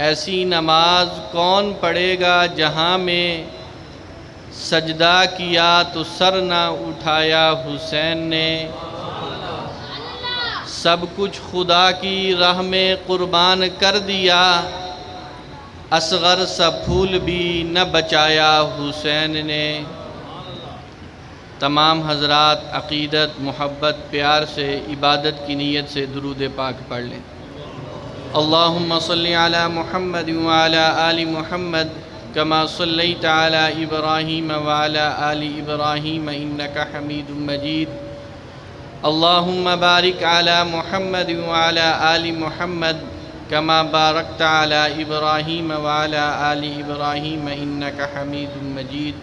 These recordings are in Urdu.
ایسی نماز کون پڑھے گا جہاں میں سجدہ کیا تو سر نہ اٹھایا حسین نے، سب کچھ خدا کی راہ میں قربان کر دیا، اصغر سا پھول بھی نہ بچایا حسین نے۔ تمام حضرات عقیدت، محبت، پیار سے، عبادت کی نیت سے درود پاک پڑھ لیں۔ اللہم صلی علی محمد وعلی آل محمد کما صلیت علی ابراہیم وعلی آل ابراہیم انکا حمید مجید۔ اللہم بارک علی محمد وعلی آل محمد کما بارکت علی ابراہیم وعلی آل ابراہیم انکا حمید مجید۔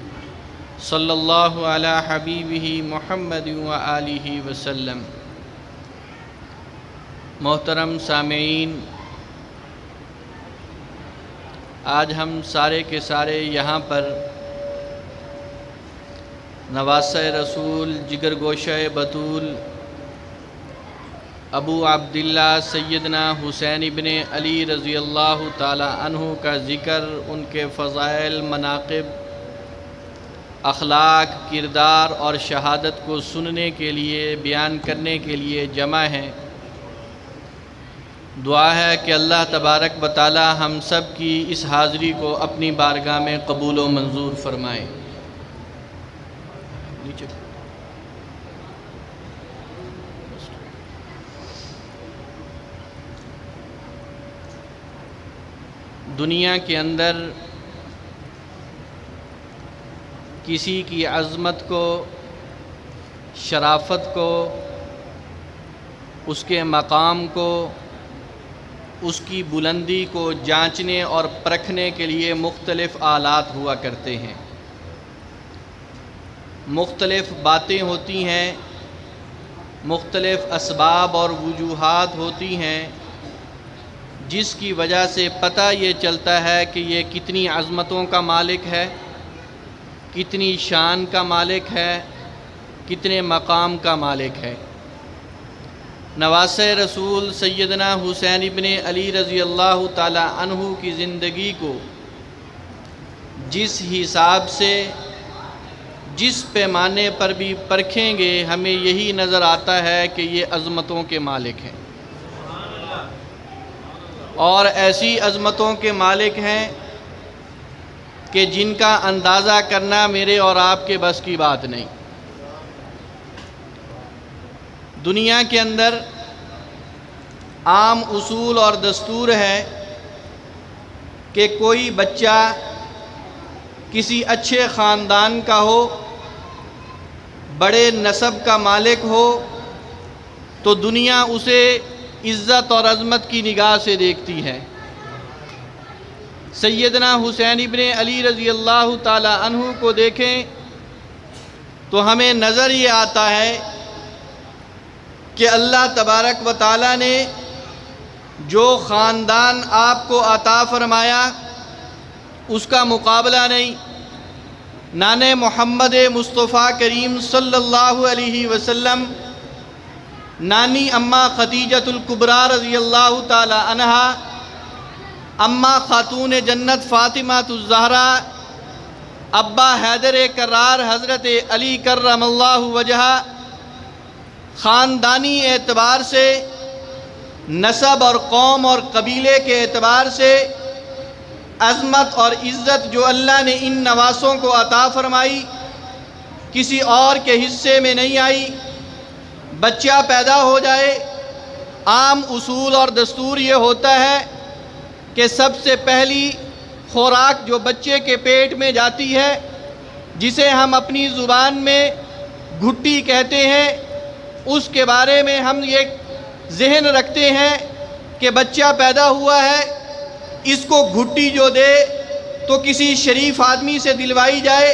صلی اللہ علی حبیبہ محمد وآلہ وسلم۔ محترم سامعین، آج ہم سارے کے سارے یہاں پر نواسہ رسول، جگر گوشہ بطول، ابو عبداللہ سیدنا حسین ابن علی رضی اللہ تعالی عنہ کا ذکر، ان کے فضائل، مناقب، اخلاق، کردار اور شہادت کو سننے کے لیے، بیان کرنے کے لیے جمع ہیں۔ دعا ہے کہ اللہ تبارک و تعالی ہم سب کی اس حاضری کو اپنی بارگاہ میں قبول و منظور فرمائے۔ دنیا کے اندر کسی کی عظمت کو، شرافت کو، اس کے مقام کو، اس کی بلندی کو جانچنے اور پرکھنے کے لیے مختلف آلات ہوا کرتے ہیں، مختلف باتیں ہوتی ہیں، مختلف اسباب اور وجوہات ہوتی ہیں، جس کی وجہ سے پتہ یہ چلتا ہے کہ یہ کتنی عظمتوں کا مالک ہے، کتنی شان کا مالک ہے، کتنے مقام کا مالک ہے۔ نواسہ رسول سیدنا حسین ابن علی رضی اللہ تعالی عنہ کی زندگی کو جس حساب سے، جس پیمانے پر بھی پرکھیں گے، ہمیں یہی نظر آتا ہے کہ یہ عظمتوں کے مالک ہیں، اور ایسی عظمتوں کے مالک ہیں کہ جن کا اندازہ کرنا میرے اور آپ کے بس کی بات نہیں۔ دنیا کے اندر عام اصول اور دستور ہے کہ کوئی بچہ کسی اچھے خاندان کا ہو، بڑے نسب کا مالک ہو، تو دنیا اسے عزت اور عظمت کی نگاہ سے دیکھتی ہے۔ سیدنا حسین ابن علی رضی اللہ تعالی عنہ کو دیکھیں تو ہمیں نظر یہ آتا ہے کہ اللہ تبارک و تعالی نے جو خاندان آپ کو عطا فرمایا اس کا مقابلہ نہیں۔ نانے محمد مصطفیٰ کریم صلی اللہ علیہ وسلم، نانی اماں خدیجۃ الکبریٰ رضی اللہ تعالی عنہا، اماں خاتون جنت فاطمہ الزہرا، ابا حیدر کرار حضرت علی کرم اللہ وجہہ، خاندانی اعتبار سے، نسب اور قوم اور قبیلے کے اعتبار سے عظمت اور عزت جو اللہ نے ان نواسوں کو عطا فرمائی کسی اور کے حصے میں نہیں آئی۔ بچہ پیدا ہو جائے، عام اصول اور دستور یہ ہوتا ہے کہ سب سے پہلی خوراک جو بچے کے پیٹ میں جاتی ہے، جسے ہم اپنی زبان میں گھٹی کہتے ہیں، اس کے بارے میں ہم یہ ذہن رکھتے ہیں کہ بچہ پیدا ہوا ہے، اس کو گھٹی جو دے تو کسی شریف آدمی سے دلوائی جائے،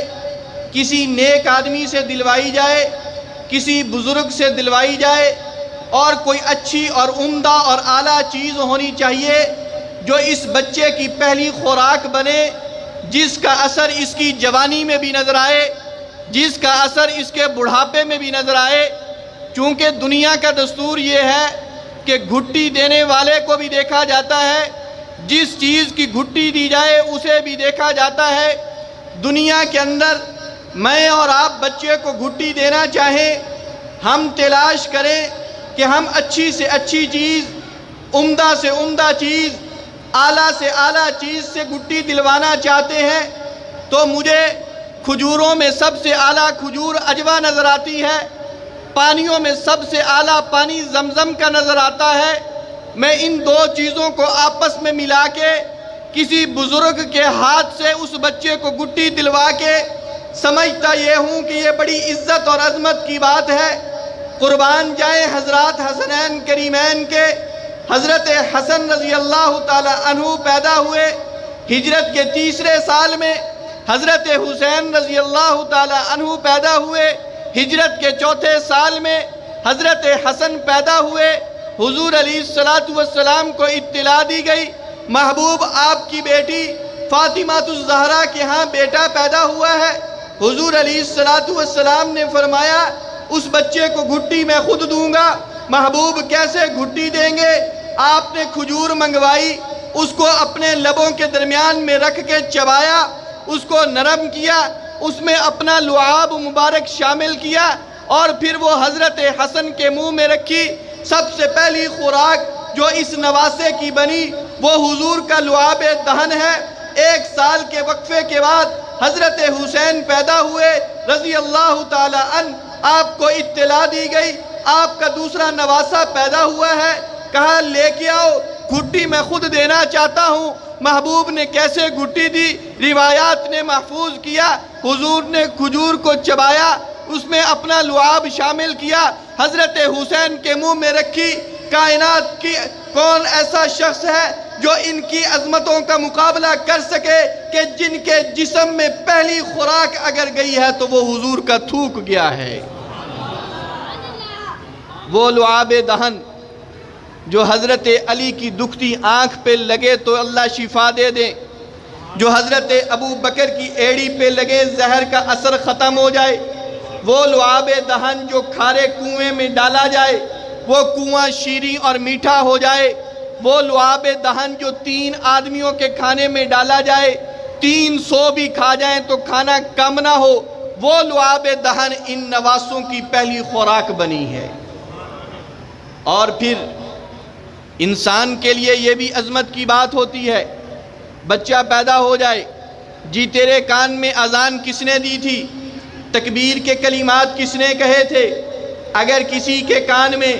کسی نیک آدمی سے دلوائی جائے، کسی بزرگ سے دلوائی جائے، اور کوئی اچھی اور عمدہ اور اعلیٰ چیز ہونی چاہیے جو اس بچے کی پہلی خوراک بنے، جس کا اثر اس کی جوانی میں بھی نظر آئے، جس کا اثر اس کے بڑھاپے میں بھی نظر آئے۔ چونکہ دنیا کا دستور یہ ہے کہ گھٹی دینے والے کو بھی دیکھا جاتا ہے، جس چیز کی گھٹی دی جائے اسے بھی دیکھا جاتا ہے۔ دنیا کے اندر میں اور آپ بچے کو گھٹی دینا چاہیں، ہم تلاش کریں کہ ہم اچھی سے اچھی چیز، عمدہ سے عمدہ چیز، اعلیٰ سے اعلیٰ چیز سے گھٹی دلوانا چاہتے ہیں، تو مجھے کھجوروں میں سب سے اعلیٰ کھجور عجوا نظر آتی ہے، پانیوں میں سب سے اعلیٰ پانی زمزم کا نظر آتا ہے۔ میں ان دو چیزوں کو آپس میں ملا کے کسی بزرگ کے ہاتھ سے اس بچے کو گھٹی دلوا کے سمجھتا یہ ہوں کہ یہ بڑی عزت اور عظمت کی بات ہے۔ قربان جائیں حضرات حسنین کریمین کے، حضرت حسن رضی اللہ تعالی عنہ پیدا ہوئے، ہجرت کے تیسرے سال میں حضرت حسین رضی اللہ تعالی عنہ پیدا ہوئے، ہجرت کے چوتھے سال میں حضرت حسن پیدا ہوئے۔ حضور علیہ السلام کو اطلاع دی گئی محبوب آپ کی بیٹی فاطمہ الزہرا کے ہاں بیٹا پیدا ہوا ہے۔ حضور علیہ السلام نے فرمایا اس بچے کو گھٹی میں خود دوں گا۔ محبوب کیسے گھٹی دیں گے؟ آپ نے کھجور منگوائی، اس کو اپنے لبوں کے درمیان میں رکھ کے چبایا، اس کو نرم کیا، اس میں اپنا لعاب مبارک شامل کیا اور پھر وہ حضرت حسن کے منہ میں رکھی۔ سب سے پہلی خوراک جو اس نواسے کی بنی وہ حضور کا لعاب دہن ہے۔ 1 سال کے وقفے کے بعد حضرت حسین پیدا ہوئے رضی اللہ تعالی عنہ، آپ کو اطلاع دی گئی آپ کا دوسرا نواسہ پیدا ہوا ہے، کہا لے کے آؤ، گھٹی میں خود دینا چاہتا ہوں۔ محبوب نے کیسے گھٹی دی؟ روایات نے محفوظ کیا، حضور نے کھجور کو چبایا، اس میں اپنا لعاب شامل کیا، حضرت حسین کے منہ میں رکھی۔ کائنات کی کون ایسا شخص ہے جو ان کی عظمتوں کا مقابلہ کر سکے کہ جن کے جسم میں پہلی خوراک اگر گئی ہے تو وہ حضور کا تھوک گیا ہے۔ وہ لعاب دہن جو حضرت علی کی دکھتی آنکھ پہ لگے تو اللہ شفا دے دے، جو حضرت ابو بکر کی ایڑی پہ لگے زہر کا اثر ختم ہو جائے، وہ لعاب دہن جو کھارے کنویں میں ڈالا جائے وہ کنواں شیریں اور میٹھا ہو جائے، وہ لعاب دہن جو 3 آدمیوں کے کھانے میں ڈالا جائے 300 بھی کھا جائیں تو کھانا کم نہ ہو، وہ لعاب دہن ان نواسوں کی پہلی خوراک بنی ہے۔ اور پھر انسان کے لیے یہ بھی عظمت کی بات ہوتی ہے، بچہ پیدا ہو جائے، جی تیرے کان میں اذان کس نے دی تھی؟ تکبیر کے کلمات کس نے کہے تھے؟ اگر کسی کے کان میں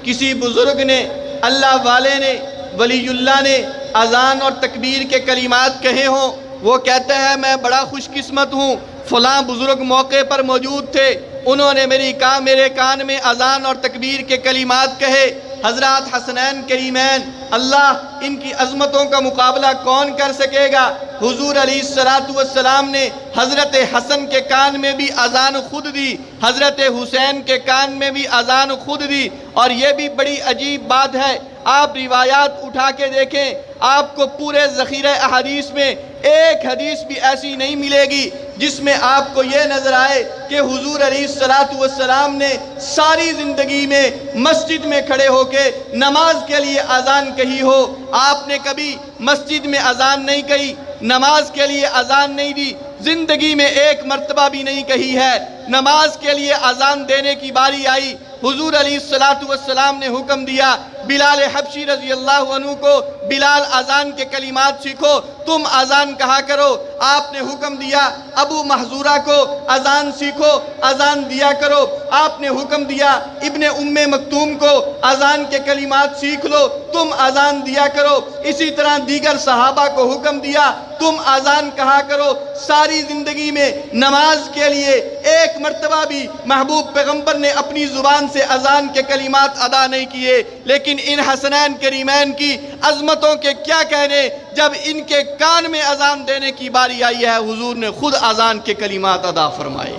کسی بزرگ نے، اللہ والے نے، ولی اللہ نے اذان اور تکبیر کے کلمات کہے ہوں، وہ کہتا ہے میں بڑا خوش قسمت ہوں، فلاں بزرگ موقع پر موجود تھے، انہوں نے میرے کان میں اذان اور تکبیر کے کلمات کہے۔ حضرات حسنین کریمین، اللہ ان کی عظمتوں کا مقابلہ کون کر سکے گا؟ حضور علیہ السلام نے حضرت حسن کے کان میں بھی اذان خود دی، حضرت حسین کے کان میں بھی اذان خود دی۔ اور یہ بھی بڑی عجیب بات ہے، آپ روایات اٹھا کے دیکھیں، آپ کو پورے ذخیرہ احادیث میں ایک حدیث بھی ایسی نہیں ملے گی جس میں آپ کو یہ نظر آئے کہ حضور علیہ السلام نے ساری زندگی میں مسجد میں کھڑے ہو کے نماز کے لیے اذان کہی ہو۔ آپ نے کبھی مسجد میں اذان نہیں کہی، نماز کے لیے اذان نہیں دی، زندگی میں ایک مرتبہ بھی نہیں کہی ہے۔ نماز کے لیے اذان دینے کی باری آئی، حضور علیہ السلام نے حکم دیا بلال حبشی رضی اللہ عنہ کو، بلال اذان کے کلمات سیکھو، تم اذان کہا کرو۔ آپ نے حکم دیا ابو محذورہ کو اذان سیکھو، اذان دیا کرو۔ آپ نے حکم دیا ابن ام مکتوم کو اذان کے کلمات سیکھ لو، تم اذان دیا کرو۔ اسی طرح دیگر صحابہ کو حکم دیا تم اذان کہا کرو۔ ساری زندگی میں نماز کے لیے ایک مرتبہ بھی محبوب پیغمبر نے اپنی زبان سے اذان کے کلمات ادا نہیں کیے، لیکن ان حسنین کریمین کی عظمتوں کے کیا کہنے جب ان کے کان میں اذان دینے کی باری آئی ہے حضور نے خود اذان کے کلمات ادا فرمائے۔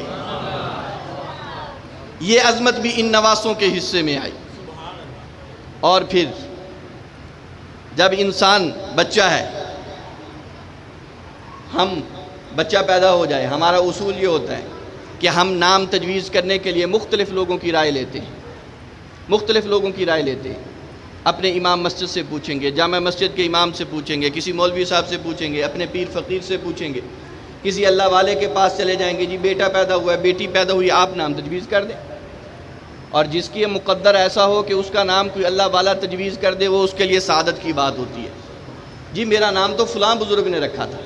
یہ عظمت بھی ان نواسوں کے حصے میں آئی۔ اور پھر جب انسان بچہ ہے، ہم بچہ پیدا ہو جائے، ہمارا اصول یہ ہوتا ہے کہ ہم نام تجویز کرنے کے لیے مختلف لوگوں کی رائے لیتے ہیں، اپنے امام مسجد سے پوچھیں گے، جامع مسجد کے امام سے پوچھیں گے، کسی مولوی صاحب سے پوچھیں گے، اپنے پیر فقیر سے پوچھیں گے، کسی اللہ والے کے پاس چلے جائیں گے، جی بیٹا پیدا ہوا ہے، بیٹی پیدا ہوئی، آپ نام تجویز کر دیں۔ اور جس کی مقدر ایسا ہو کہ اس کا نام کوئی اللہ والا تجویز کر دے، وہ اس کے لیے سعادت کی بات ہوتی ہے۔ جی میرا نام تو فلاں بزرگ نے رکھا تھا،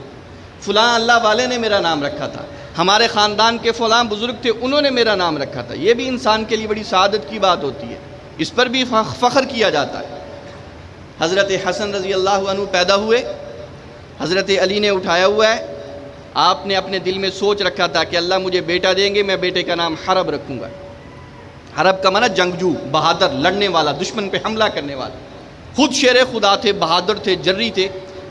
فلاں اللہ والے نے میرا نام رکھا تھا، ہمارے خاندان کے فلاں بزرگ تھے، انہوں نے میرا نام رکھا تھا۔ یہ بھی انسان کے لیے بڑی سعادت کی بات ہوتی ہے، اس پر بھی فخر کیا جاتا ہے۔ حضرت حسن رضی اللہ عنہ پیدا ہوئے، حضرت علی نے اٹھایا ہوا ہے، آپ نے اپنے دل میں سوچ رکھا تھا کہ اللہ مجھے بیٹا دیں گے، میں بیٹے کا نام حرب رکھوں گا۔ حرب کا معنی جنگجو، بہادر، لڑنے والا، دشمن پہ حملہ کرنے والا۔ خود شیر خدا تھے، بہادر تھے، جری تھے،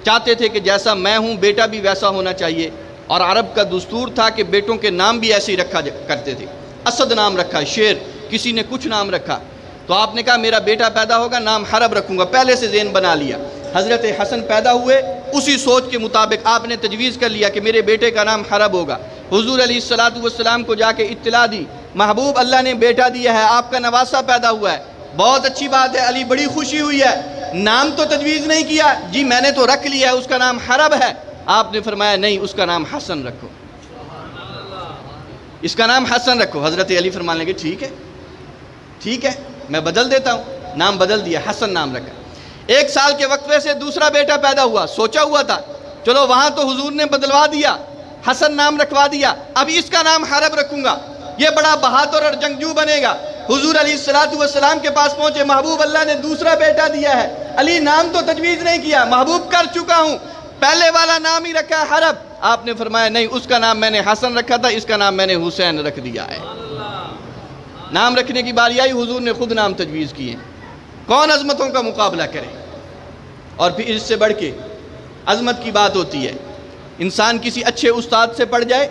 چاہتے تھے کہ جیسا میں ہوں بیٹا بھی ویسا ہونا چاہیے، اور عرب کا دستور تھا کہ بیٹوں کے نام بھی ایسے ہی رکھا کرتے تھے۔ اسد نام رکھا، شیر، کسی نے کچھ نام رکھا، تو آپ نے کہا میرا بیٹا پیدا ہوگا، نام حرب رکھوں گا، پہلے سے ذہن بنا لیا۔ حضرت حسن پیدا ہوئے، اسی سوچ کے مطابق آپ نے تجویز کر لیا کہ میرے بیٹے کا نام حرب ہوگا۔ حضور علیہ السلام کو جا کے اطلاع دی، محبوب اللہ نے بیٹا دیا ہے، آپ کا نواسہ پیدا ہوا ہے، بہت اچھی بات ہے، علی بڑی خوشی ہوئی ہے، نام تو تجویز نہیں کیا، جی میں نے تو رکھ لیا ہے، اس کا نام حرب ہے۔ آپ نے فرمایا نہیں، اس کا نام حسن رکھو، اس کا نام حسن رکھو۔ حضرت علی فرمانے لگے ٹھیک ہے میں بدل دیتا ہوں، نام بدل دیا، حسن نام رکھا۔ 1 سال کے وقفے سے دوسرا بیٹا پیدا ہوا، سوچا ہوا تھا چلو وہاں تو حضور نے بدلوا دیا، حسن نام رکھوا دیا، اب اس کا نام حرب رکھوں گا، یہ بڑا بہادر اور جنگجو بنے گا۔ حضور علیہ السلام کے پاس پہنچے، محبوب اللہ نے دوسرا بیٹا دیا ہے، علی نام تو تجویز نہیں کیا، محبوب کر چکا ہوں، پہلے والا نام ہی رکھا ہے حرب۔ آپ نے فرمایا نہیں، اس کا نام میں نے حسن رکھا تھا، اس کا نام میں نے حسین رکھ دیا ہے۔ نام رکھنے کی باری آئی، حضور نے خود نام تجویز کیے۔ کون عظمتوں کا مقابلہ کرے؟ اور پھر اس سے بڑھ کے عظمت کی بات ہوتی ہے، انسان کسی اچھے استاد سے پڑھ جائے،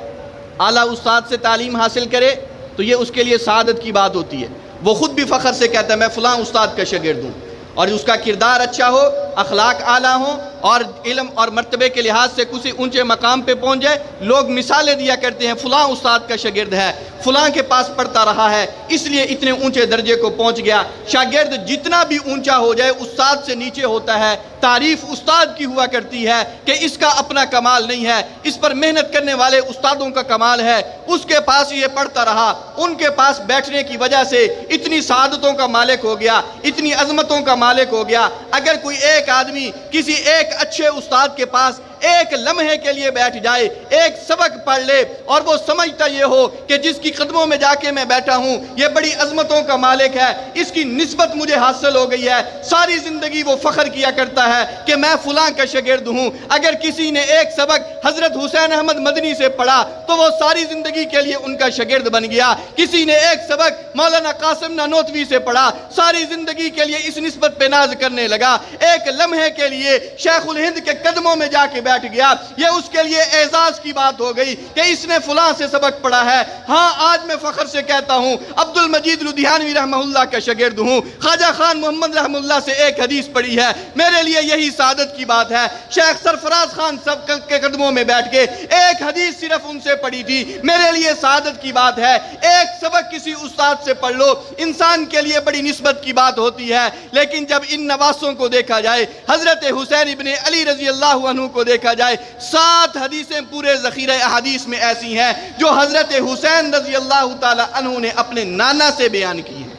اعلیٰ استاد سے تعلیم حاصل کرے تو یہ اس کے لیے سعادت کی بات ہوتی ہے۔ وہ خود بھی فخر سے کہتا ہے میں فلاں استاد کا شاگرد ہوں، اور اس کا کردار اچھا ہو، اخلاق اعلیٰ ہوں، اور علم اور مرتبے کے لحاظ سے کسی اونچے مقام پہ پہنچ جائے، لوگ مثالیں دیا کرتے ہیں فلاں استاد کا شاگرد ہے، فلاں کے پاس پڑھتا رہا ہے، اس لیے اتنے اونچے درجے کو پہنچ گیا۔ شاگرد جتنا بھی اونچا ہو جائے استاد سے نیچے ہوتا ہے، تعریف استاد کی ہوا کرتی ہے کہ اس کا اپنا کمال نہیں ہے، اس پر محنت کرنے والے استادوں کا کمال ہے، اس کے پاس یہ پڑھتا رہا، ان کے پاس بیٹھنے کی وجہ سے اتنی سعادتوں کا مالک ہو گیا، اتنی عظمتوں کا مالک ہو گیا۔ اگر کوئی ایک آدمی کسی ایک اچھے استاد کے پاس ایک لمحے کے لیے بیٹھ جائے، ایک سبق پڑھ لے، اور وہ سمجھتا یہ ہو کہ جس کی قدموں میں جا کے میں بیٹھا ہوں یہ بڑی عظمتوں کا مالک ہے، اس کی نسبت مجھے حاصل ہو گئی ہے، ساری زندگی وہ فخر کیا کرتا ہے کہ میں فلاں کا شاگرد ہوں۔ اگر کسی نے ایک سبق حضرت حسین احمد مدنی سے پڑھا تو وہ ساری زندگی کے لیے ان کا شاگرد بن گیا۔ کسی نے ایک سبق مولانا قاسم نانوتوی سے پڑھا، ساری زندگی کے لیے اس نسبت پہ ناز کرنے لگا، ایک لمحے کے لیے شیخ الہند کے قدموں میں جا کے بیٹھ گیا، یہ اس کے لیے اعزاز کی بات ہو گئی کہ اس نے فلاں سے سبق پڑھا ہے۔ ہاں آج میں فخر سے کہتا ہوں عبد المجید لدھیانوی رحمہ اللہ کا شاگرد ہوں، خواجہ خان محمد رحمہ اللہ سے ایک حدیث پڑھی ہے، میرے لیے یہی سعادت کی بات ہے۔ شیخ سرفراز خان سب کے قدموں میں بیٹھ کے ایک حدیث صرف ان سے پڑھی تھی، میرے لیے سعادت کی بات ہے۔ ایک سبق کسی استاد سے پڑھ لو، انسان کے لیے بڑی نسبت کی بات ہوتی ہے، لیکن جب ان نواسوں کو دیکھا جائے، حضرت حسین ابن علی رضی اللہ عنہ کو دیکھا جائے، 7 حدیثیں پورے ذخیرہ احادیث میں ایسی ہیں جو حضرت حسین رضی اللہ تعالی عنہ نے اپنے نانا سے بیان کی ہیں،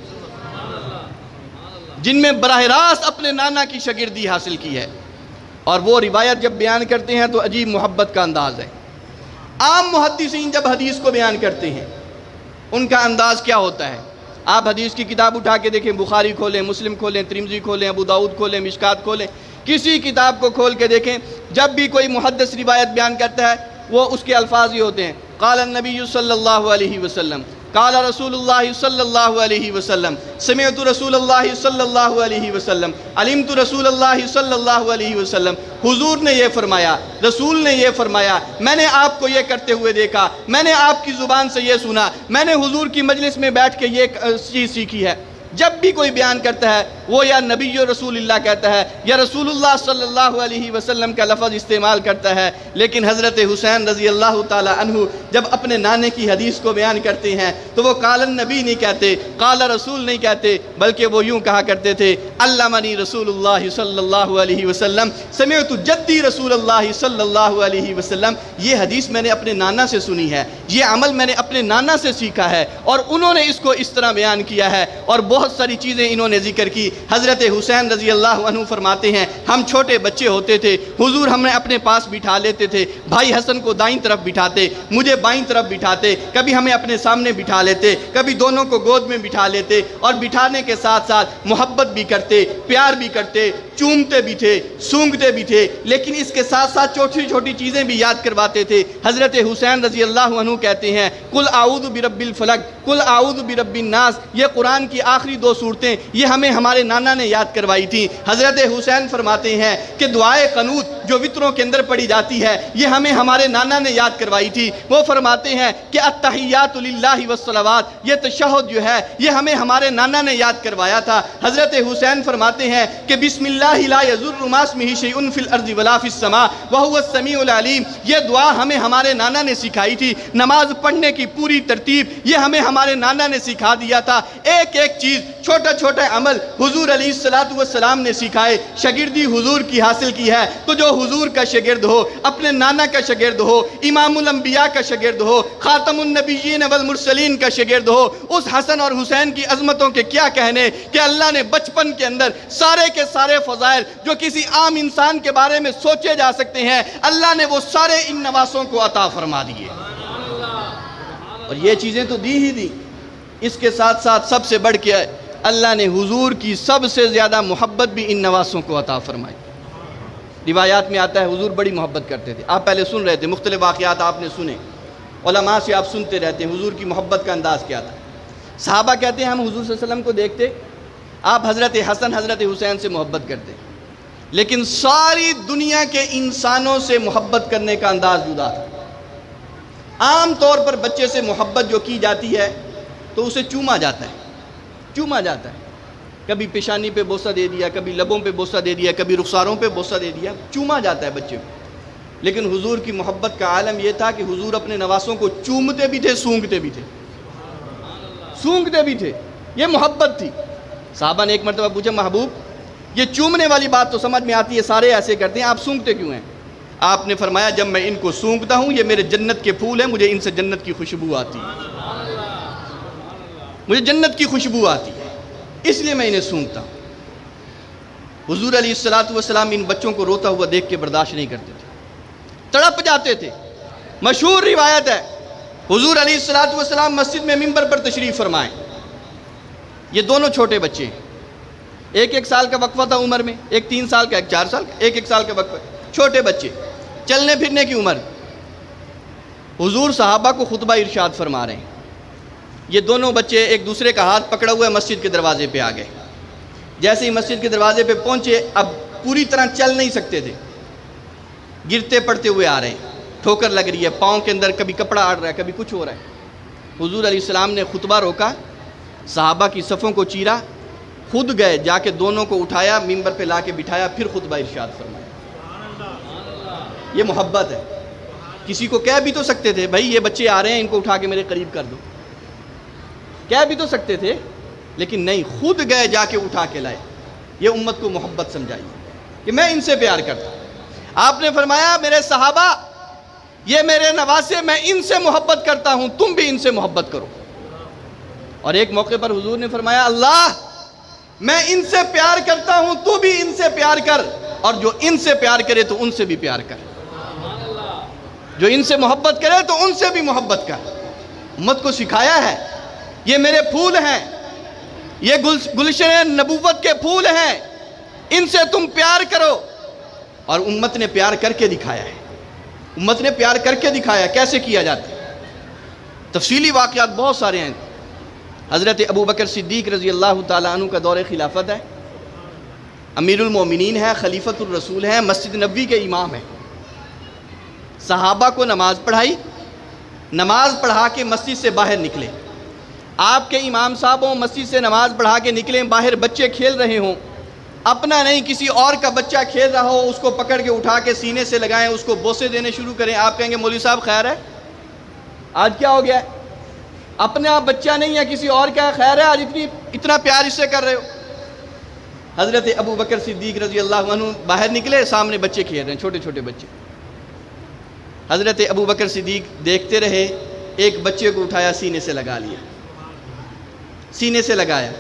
جن میں براہ راست اپنے نانا کی شاگردی حاصل کی ہے، اور وہ روایت جب بیان کرتے ہیں تو عجیب محبت کا انداز ہے۔ عام محدثین جب حدیث کو بیان کرتے ہیں ان کا انداز کیا ہوتا ہے؟ آپ حدیث کی کتاب اٹھا کے دیکھیں، بخاری کھولیں، مسلم کھولیں، ترمذی کھولیں، ابو داؤد کھولیں، مشکات کھولیں، کسی کتاب کو کھول کے دیکھیں، جب بھی کوئی محدث روایت بیان کرتا ہے وہ اس کے الفاظ ہی ہوتے ہیں، قال النبی صلی اللہ علیہ وسلم، قال رسول اللہ صلی اللہ علیہ وسلم، سمعت رسول اللہ صلی اللہ علیہ وسلم، علمت رسول اللہ صلی اللہ علیہ وسلم، حضور نے یہ فرمایا، رسول نے یہ فرمایا، میں نے آپ کو یہ کرتے ہوئے دیکھا، میں نے آپ کی زبان سے یہ سنا، میں نے حضور کی مجلس میں بیٹھ کے یہ چیز سیکھی ہے۔ جب بھی کوئی بیان کرتا ہے وہ یا نبی رسول اللہ کہتا ہے یا رسول اللہ صلی اللہ علیہ وسلم کا لفظ استعمال کرتا ہے، لیکن حضرت حسین رضی اللہ تعالی عنہ جب اپنے نانے کی حدیث کو بیان کرتے ہیں تو وہ قال النبی نہیں کہتے، قال رسول نہیں کہتے، بلکہ وہ یوں کہا کرتے تھے علمنی رسول اللہ صلی اللہ علیہ وسلم سمعت جدی رسول اللہ صلی اللہ علیہ وسلم۔ یہ حدیث میں نے اپنے نانا سے سنی ہے، یہ عمل میں نے اپنے نانا سے سیکھا ہے، اور انہوں نے اس کو اس طرح بیان کیا ہے، اور بہت ساری چیزیں انہوں نے ذکر کی۔ حضرت حسین رضی اللہ عنہ فرماتے ہیں ہم چھوٹے بچے ہوتے تھے، حضور ہمیں اپنے پاس بٹھا لیتے تھے، بھائی حسن کو دائیں طرف بٹھاتے، مجھے بائیں طرف بٹھاتے، کبھی ہمیں اپنے سامنے بٹھا لیتے، کبھی دونوں کو گود میں بٹھا لیتے، اور بٹھانے کے ساتھ ساتھ محبت بھی کرتے، پیار بھی کرتے، چومتے بھی تھے، سونگتے بھی تھے، لیکن اس کے ساتھ ساتھ چھوٹی چھوٹی چیزیں بھی یاد کرواتے تھے۔ حضرت حسین رضی اللہ عنہ کہتے ہیں قل اعوذ برب الفلق قل اعوذ برب الناس، یہ قرآن کی آخری دو صورتیں یہ ہمیں ہمارے نانا نے یاد کروائی تھی۔ حضرت حسین فرماتے ہیں کہ دعائے قنوت جو وطروں کے اندر پڑھی جاتی ہے یہ ہمیں ہمارے نانا نے یاد کروائی تھی۔ وہ فرماتے ہیں کہ التحیات للہ والصلوات، یہ تشہد جو ہے یہ ہمیں ہمارے نانا نے یاد کروایا تھا۔ حضرت حسین فرماتے ہیں کہ بسم اللہ لا یضر مع اسمہ شیء فی الارض ولا فی السماء وہو السمیع العلیم، یہ دعا ہمیں ہمارے نانا نے سکھائی تھی۔ نماز پڑھنے کی پوری ترتیب یہ ہمیں ہمارے نانا نے سکھا دیا تھا۔ ایک ایک چیز، چھوٹا چھوٹا عمل حضور علیہ السلام نے سکھائے۔ شاگردی حضور کی حاصل کی ہے تو جو حضور کا شاگرد ہو، اپنے نانا کا شاگرد ہو، امام الانبیاء کا شاگرد ہو، خاتم النبیین والمرسلین کا شاگرد ہو، اس حسن اور حسین کی عظمتوں کے کیا کہنے کہ اللہ نے بچپن کے اندر سارے کے سارے فضائل جو کسی عام انسان کے بارے میں سوچے جا سکتے ہیں اللہ نے وہ سارے ان نواسوں کو عطا فرما دیے، اور یہ چیزیں تو دی ہی دی۔ اس کے ساتھ ساتھ سب سے بڑھ کے اللہ نے حضور کی سب سے زیادہ محبت بھی ان نواسوں کو عطا فرمائی۔ روایات میں آتا ہے حضور بڑی محبت کرتے تھے، آپ پہلے سن رہے تھے، مختلف واقعات آپ نے سنے، علماء سے آپ سنتے رہتے ہیں حضور کی محبت کا انداز کیا تھا۔ صحابہ کہتے ہیں ہم حضور صلی اللہ علیہ وسلم کو دیکھتے، آپ حضرت حسن حضرت حسین سے محبت کرتے، لیکن ساری دنیا کے انسانوں سے محبت کرنے کا انداز جدا تھا۔ عام طور پر بچے سے محبت جو کی جاتی ہے تو اسے چوما جاتا ہے، چوما جاتا ہے، کبھی پیشانی پہ بوسہ دے دیا، کبھی لبوں پہ بوسہ دے دیا، کبھی رخساروں پہ بوسہ دے دیا، چوما جاتا ہے بچے کو۔ لیکن حضور کی محبت کا عالم یہ تھا کہ حضور اپنے نواسوں کو چومتے بھی تھے، سونگتے بھی تھے، سونگتے بھی تھے، یہ محبت تھی۔ صحابہ نے ایک مرتبہ پوچھا محبوب یہ چومنے والی بات تو سمجھ میں آتی ہے، سارے ایسے کرتے ہیں، آپ سونگتے کیوں ہیں؟ آپ نے فرمایا جب میں ان کو سونگتا ہوں یہ میرے جنت کے پھول ہیں، مجھے ان سے جنت کی خوشبو آتی ہے، مجھے جنت کی خوشبو آتی ہے، اس لیے میں انہیں سونگتا ہوں۔ حضور علیہ السلام ان بچوں کو روتا ہوا دیکھ کے برداشت نہیں کرتے تھے، تڑپ جاتے تھے۔ مشہور روایت ہے حضور علیہ السلام مسجد میں منبر پر تشریف فرمائیں، یہ دونوں چھوٹے بچے ہیں، ایک ایک سال کا وقفہ تھا عمر میں، ایک 3 سال کا، ایک 4 سال کا، ایک سال کا وقفہ، چھوٹے بچے، چلنے پھرنے کی عمر۔ حضور صحابہ کو خطبہ ارشاد فرما رہے ہیں، یہ دونوں بچے ایک دوسرے کا ہاتھ پکڑا ہوا مسجد کے دروازے پہ آ گئے۔ جیسے ہی مسجد کے دروازے پہ پہنچے اب پوری طرح چل نہیں سکتے تھے، گرتے پڑتے ہوئے آ رہے ہیں، ٹھوکر لگ رہی ہے، پاؤں کے اندر کبھی کپڑا آڑ رہا ہے، کبھی کچھ ہو رہا ہے۔ حضور علیہ السلام نے خطبہ روکا، صحابہ کی صفوں کو چیرا، خود گئے جا کے دونوں کو اٹھایا، منبر پہ لا کے بٹھایا، پھر خطبہ ارشاد فرمایا۔ یہ محبت ہے۔ کسی کو کہہ بھی تو سکتے تھے بھائی یہ بچے آ رہے ہیں ان کو اٹھا کے میرے قریب کر دو، کہہ بھی تو سکتے تھے، لیکن نہیں، خود گئے جا کے اٹھا کے لائے۔ یہ امت کو محبت سمجھائی کہ میں ان سے پیار کرتا ہوں۔ آپ نے فرمایا میرے صحابہ یہ میرے نواسے، میں ان سے محبت کرتا ہوں، تم بھی ان سے محبت کرو۔ اور ایک موقع پر حضور نے فرمایا اللہ میں ان سے پیار کرتا ہوں، تو بھی ان سے پیار کر، اور جو ان سے پیار کرے تو ان سے بھی پیار کر، جو ان سے محبت کرے تو ان سے بھی محبت کر۔ امت کو سکھایا ہے یہ میرے پھول ہیں، یہ گلشن نبوت کے پھول ہیں، ان سے تم پیار کرو۔ اور امت نے پیار کر کے دکھایا ہے، امت نے پیار کر کے دکھایا کیسے کیا جاتا ہے۔ تفصیلی واقعات بہت سارے ہیں۔ حضرت ابو بکر صدیق رضی اللہ تعالیٰ عنہ کا دور خلافت ہے، امیر المومنین ہے، خلیفۃ الرسول ہے، مسجد نبوی کے امام ہیں۔ صحابہ کو نماز پڑھائی، نماز پڑھا کے مسجد سے باہر نکلے، آپ کے امام صاحب ہوں، مسجد سے نماز پڑھا کے نکلیں، باہر بچے کھیل رہے ہوں، اپنا نہیں کسی اور کا بچہ کھیل رہا ہو، اس کو پکڑ کے اٹھا کے سینے سے لگائیں، اس کو بوسے دینے شروع کریں، آپ کہیں گے مولوی صاحب خیر ہے؟ آج کیا ہو گیا ہے؟ اپنا بچہ نہیں ہے، کسی اور کا خیر ہے؟ آج اتنا پیار اس سے کر رہے ہو؟ حضرت ابو بکر صدیق رضی اللہ عنہ باہر نکلے، سامنے بچے کھیل رہے ہیں، چھوٹے چھوٹے بچے۔ حضرت ابو بکر صدیق دیکھتے رہے، ایک بچے کو اٹھایا، سینے سے لگا لیا، سینے سے لگایا،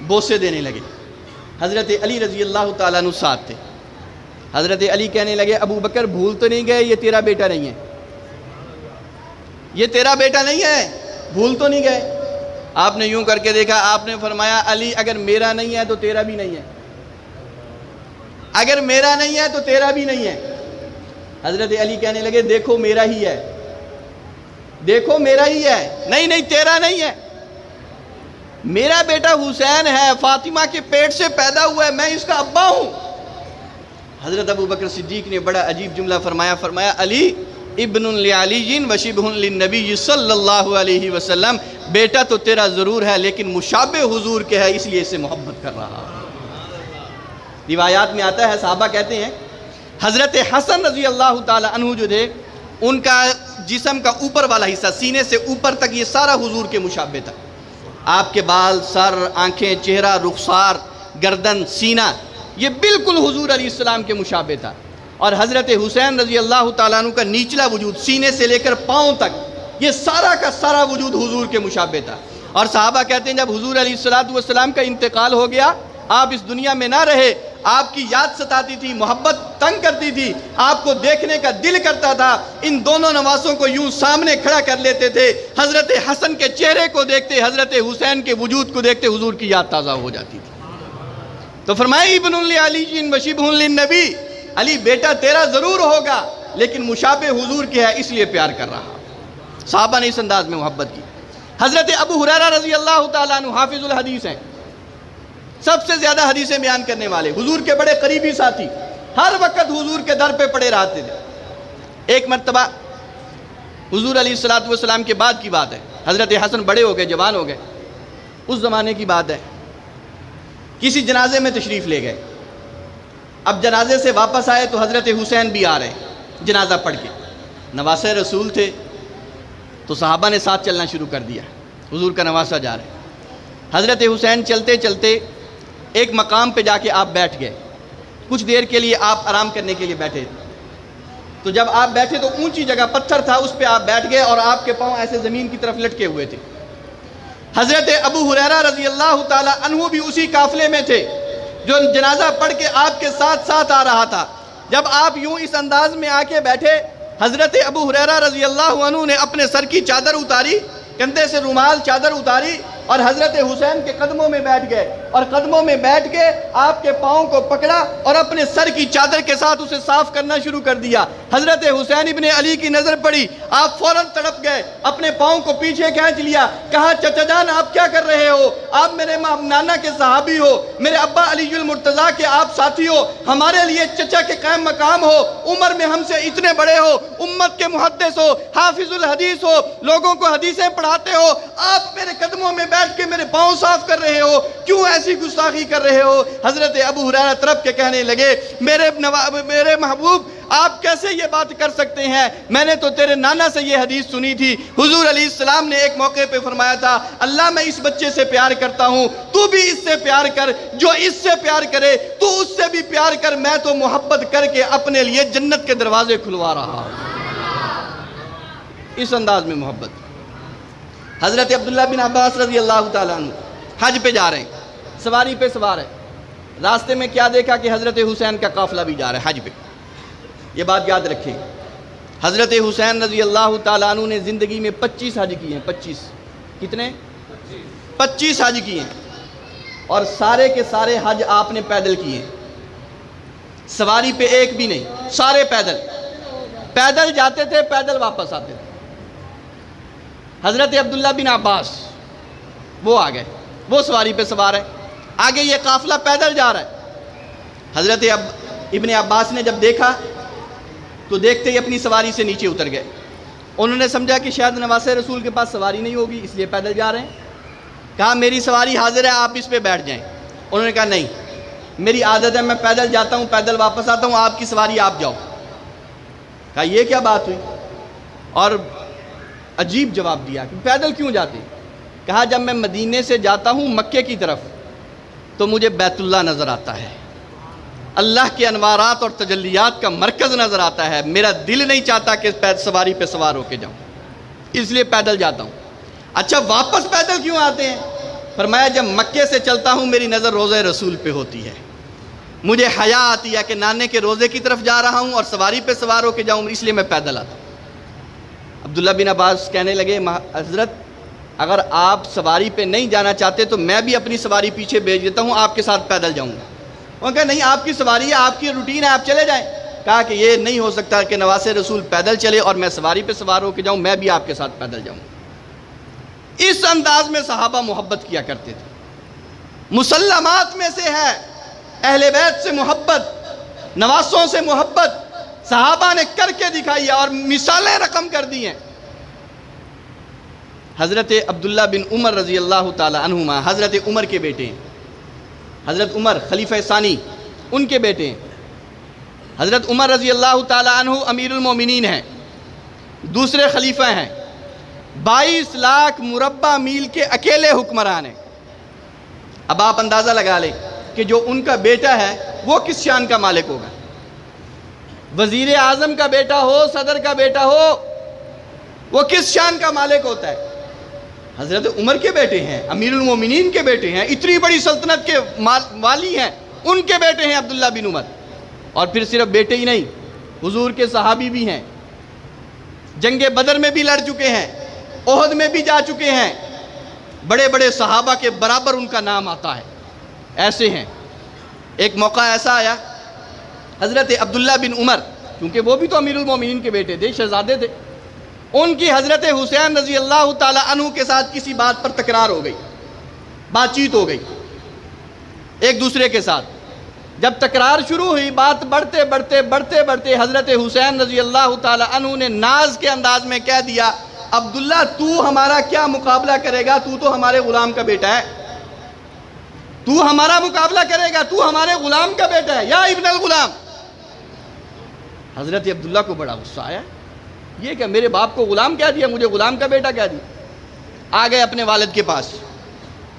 بوسے دینے لگے۔ حضرت علی رضی اللہ تعالیٰ عنہ ساتھ تھے۔ حضرت علی کہنے لگے ابو بکر بھول تو نہیں گئے یہ تیرا بیٹا نہیں ہے؟ یہ تیرا بیٹا نہیں ہے، بھول تو نہیں گئے؟ آپ نے یوں کر کے دیکھا، آپ نے فرمایا علی اگر میرا نہیں ہے تو تیرا بھی نہیں ہے، اگر میرا نہیں ہے تو تیرا بھی نہیں ہے۔ حضرت علی کہنے لگے دیکھو میرا ہی ہے، دیکھو میرا ہی ہے، نہیں نہیں تیرا نہیں ہے، میرا بیٹا حسین ہے، فاطمہ کے پیٹ سے پیدا ہوا ہے، میں اس کا ابا ہوں۔ حضرت ابو بکر صدیق نے بڑا عجیب جملہ فرمایا علی ابن لعلی و شبہ للنبی صلی اللہ علیہ وسلم، بیٹا تو تیرا ضرور ہے لیکن مشابہ حضور کے ہے، اس لیے اسے محبت کر رہا۔ روایات میں آتا ہے، صحابہ کہتے ہیں حضرت حسن رضی اللہ تعالی عنہ جو تھے، ان کا جسم کا اوپر والا حصہ سینے سے اوپر تک یہ سارا حضور کے مشابہ تھا۔ آپ کے بال، سر، آنکھیں، چہرہ، رخسار، گردن، سینہ، یہ بالکل حضور علیہ السلام کے مشابہ تھا۔ اور حضرت حسین رضی اللہ تعالیٰ عنہ کا نچلا وجود سینے سے لے کر پاؤں تک، یہ سارا کا سارا وجود حضور کے مشابہ تھا۔ اور صحابہ کہتے ہیں جب حضور علیہ السلام کا انتقال ہو گیا، آپ اس دنیا میں نہ رہے، آپ کی یاد ستاتی تھی، محبت تنگ کرتی تھی، آپ کو دیکھنے کا دل کرتا تھا، ان دونوں نواسوں کو یوں سامنے کھڑا کر لیتے تھے، حضرت حسن کے چہرے کو دیکھتے، حضرت حسین کے وجود کو دیکھتے حضور کی یاد تازہ ہو جاتی تھی۔ تو فرمایا ابن لعلی و شبہ للنبی، علی بیٹا تیرا ضرور ہوگا لیکن مشابہ حضور کے ہے، اس لیے پیار کر رہا۔ صحابہ نے اس انداز میں محبت کی۔ حضرت ابو ہریرہ رضی اللہ تعالیٰ عنہ حافظ الحدیث ہیں، سب سے زیادہ حدیثیں بیان کرنے والے، حضور کے بڑے قریبی ساتھی، ہر وقت حضور کے در پہ پڑے رہتے تھے۔ ایک مرتبہ حضور علیہ السلام کے بعد کی بات ہے، حضرت حسن بڑے ہو گئے، جوان ہو گئے، اس زمانے کی بات ہے، کسی جنازے میں تشریف لے گئے۔ اب جنازے سے واپس آئے تو حضرت حسین بھی آ رہے ہیں جنازہ پڑھ کے، نواسہ رسول تھے تو صحابہ نے ساتھ چلنا شروع کر دیا، حضور کا نواسہ جا رہے ہیں۔ حضرت حسین چلتے چلتے ایک مقام پہ جا کے آپ بیٹھ گئے، کچھ دیر کے لیے آپ آرام کرنے کے لیے بیٹھے، تو جب آپ بیٹھے تو اونچی جگہ پتھر تھا، اس پہ آپ بیٹھ گئے اور آپ کے پاؤں ایسے زمین کی طرف لٹکے ہوئے تھے۔ حضرت ابو ہریرہ رضی اللہ تعالی عنہ بھی اسی قافلے میں تھے جو جنازہ پڑھ کے آپ کے ساتھ ساتھ آ رہا تھا۔ جب آپ یوں اس انداز میں آ کے بیٹھے، حضرت ابو ہریرہ رضی اللہ عنہ نے اپنے سر کی چادر اتاری، کندھے سے رومال چادر اتاری اور حضرت حسین کے قدموں میں بیٹھ گئے، اور قدموں میں بیٹھ کے آپ کے پاؤں کو پکڑا اور اپنے سر کی چادر کے ساتھ اسے صاف کرنا شروع کر دیا۔ حضرت حسین ابن علی کی نظر پڑی، آپ فوراً تڑپ گئے، اپنے پاؤں کو پیچھے کھینچ لیا، کہا چچا جان آپ کیا کر رہے ہو؟ آپ میرے نانا کے صحابی ہو، میرے ابا علی المرتضیٰ کے آپ ساتھی ہو، ہمارے لیے چچا کے قائم مقام ہو، عمر میں ہم سے اتنے بڑے ہو، امت کے محدث ہو، حافظ الحدیث ہو، لوگوں کو حدیثیں پڑھاتے ہو، آپ میرے قدموں میں بیٹھ کے میرے پاؤں صاف کر رہے ہو، کیوں ایسی گستاخی کر رہے ہو؟ حضرت ابو ہریرہ طرف کے کہنے لگے میرے محبوب آپ کیسے یہ بات کر سکتے ہیں؟ میں نے تو تیرے نانا سے یہ حدیث سنی تھی، حضور علیہ السلام نے ایک موقع پہ فرمایا تھا اللہ میں اس بچے سے پیار کرتا ہوں، تو بھی اس سے پیار کر، جو اس سے پیار کرے تو اس سے بھی پیار کر، میں تو محبت کر کے اپنے لیے جنت کے دروازے کھلوا رہا ہوں۔ اس انداز میں محبت۔ حضرت عبداللہ بن عباس رضی اللہ تعالیٰ عنہ حج پہ جا رہے ہیں، سواری پہ سوار ہے، راستے میں کیا دیکھا کہ حضرت حسین کا قافلہ بھی جا رہا ہے حج پہ۔ یہ بات یاد رکھیں، حضرت حسین رضی اللہ تعالیٰ عنہ نے زندگی میں 25 حج کیے ہیں، 25 کتنے؟ 25 حج کیے ہیں، اور سارے کے سارے حج آپ نے پیدل کیے ہیں، سواری پہ ایک بھی نہیں، سارے پیدل، پیدل جاتے تھے، پیدل واپس آتے تھے۔ حضرت عبداللہ بن عباس وہ آ گئے، وہ سواری پہ سوار ہے، آگے یہ قافلہ پیدل جا رہا ہے۔ حضرت ابن عباس نے جب دیکھا تو دیکھتے ہی اپنی سواری سے نیچے اتر گئے، انہوں نے سمجھا کہ شاید نواسہ رسول کے پاس سواری نہیں ہوگی اس لیے پیدل جا رہے ہیں۔ کہا میری سواری حاضر ہے، آپ اس پہ بیٹھ جائیں۔ انہوں نے کہا نہیں، میری عادت ہے میں پیدل جاتا ہوں، پیدل واپس آتا ہوں، آپ کی سواری آپ جاؤ۔ کہا یہ کیا بات ہوئی؟ اور عجیب جواب دیا کہ پیدل کیوں جاتے؟ کہا جب میں مدینے سے جاتا ہوں مکے کی طرف تو مجھے بیت اللہ نظر آتا ہے، اللہ کے انوارات اور تجلیات کا مرکز نظر آتا ہے، میرا دل نہیں چاہتا کہ سواری پہ سوار ہو کے جاؤں، اس لیے پیدل جاتا ہوں۔ اچھا واپس پیدل کیوں آتے ہیں؟ فرمایا جب مکے سے چلتا ہوں میری نظر روضہ رسول پہ ہوتی ہے، مجھے حیا آتی ہے کہ نانے کے روضے کی طرف جا رہا ہوں اور سواری پہ سوار ہو کے جاؤں، اس لیے میں پیدل آتا ہوں۔ عبداللہ بن عباس کہنے لگے حضرت اگر آپ سواری پہ نہیں جانا چاہتے تو میں بھی اپنی سواری پیچھے بھیج دیتا ہوں، آپ کے ساتھ پیدل جاؤں گا۔ انہوں نے کہا نہیں، آپ کی سواری ہے، آپ کی روٹین ہے، آپ چلے جائیں۔ کہا کہ یہ نہیں ہو سکتا کہ نواسے رسول پیدل چلے اور میں سواری پہ سوار ہو کے جاؤں، میں بھی آپ کے ساتھ پیدل جاؤں۔ اس انداز میں صحابہ محبت کیا کرتے تھے۔ مسلمات میں سے ہے اہل بیت سے محبت، نواسوں سے محبت صحابہ نے کر کے دکھائی ہے اور مثالیں رقم کر دی ہیں۔ حضرت عبداللہ بن عمر رضی اللہ تعالی عنہما حضرت عمر کے بیٹے ہیں، حضرت عمر خلیفہ ثانی ان کے بیٹے ہیں۔ حضرت عمر رضی اللہ تعالی عنہ امیر المومنین ہیں، دوسرے خلیفہ ہیں، 22 لاکھ مربع میل کے اکیلے حکمران ہیں۔ اب آپ اندازہ لگا لیں کہ جو ان کا بیٹا ہے وہ کس شان کا مالک ہوگا۔ وزیر اعظم کا بیٹا ہو، صدر کا بیٹا ہو، وہ کس شان کا مالک ہوتا ہے؟ حضرت عمر کے بیٹے ہیں، امیر المومنین کے بیٹے ہیں، اتنی بڑی سلطنت کے والی ہیں، ان کے بیٹے ہیں عبداللہ بن عمر۔ اور پھر صرف بیٹے ہی نہیں، حضور کے صحابی بھی ہیں، جنگ بدر میں بھی لڑ چکے ہیں، احد میں بھی جا چکے ہیں، بڑے بڑے صحابہ کے برابر ان کا نام آتا ہے، ایسے ہیں۔ ایک موقع ایسا آیا، حضرت عبداللہ بن عمر، کیونکہ وہ بھی تو امیر المومنین کے بیٹے تھے، شہزادے تھے، ان کی حضرت حسین رضی اللہ تعالی عنہ کے ساتھ کسی بات پر تکرار ہو گئی، بات چیت ہو گئی ایک دوسرے کے ساتھ۔ جب تکرار شروع ہوئی، بات بڑھتے بڑھتے حضرت حسین رضی اللہ تعالی عنہ نے ناز کے انداز میں کہہ دیا، عبداللہ تو ہمارا کیا مقابلہ کرے گا، تو تو ہمارے غلام کا بیٹا ہے، تو ہمارا مقابلہ کرے گا، تو ہمارے غلام کا بیٹا ہے، یا ابن الغلام۔ حضرت عبداللہ کو بڑا غصہ آیا، یہ کہ میرے باپ کو غلام کہہ دیا، مجھے غلام کا بیٹا کہہ دیا۔ آ گئے اپنے والد کے پاس،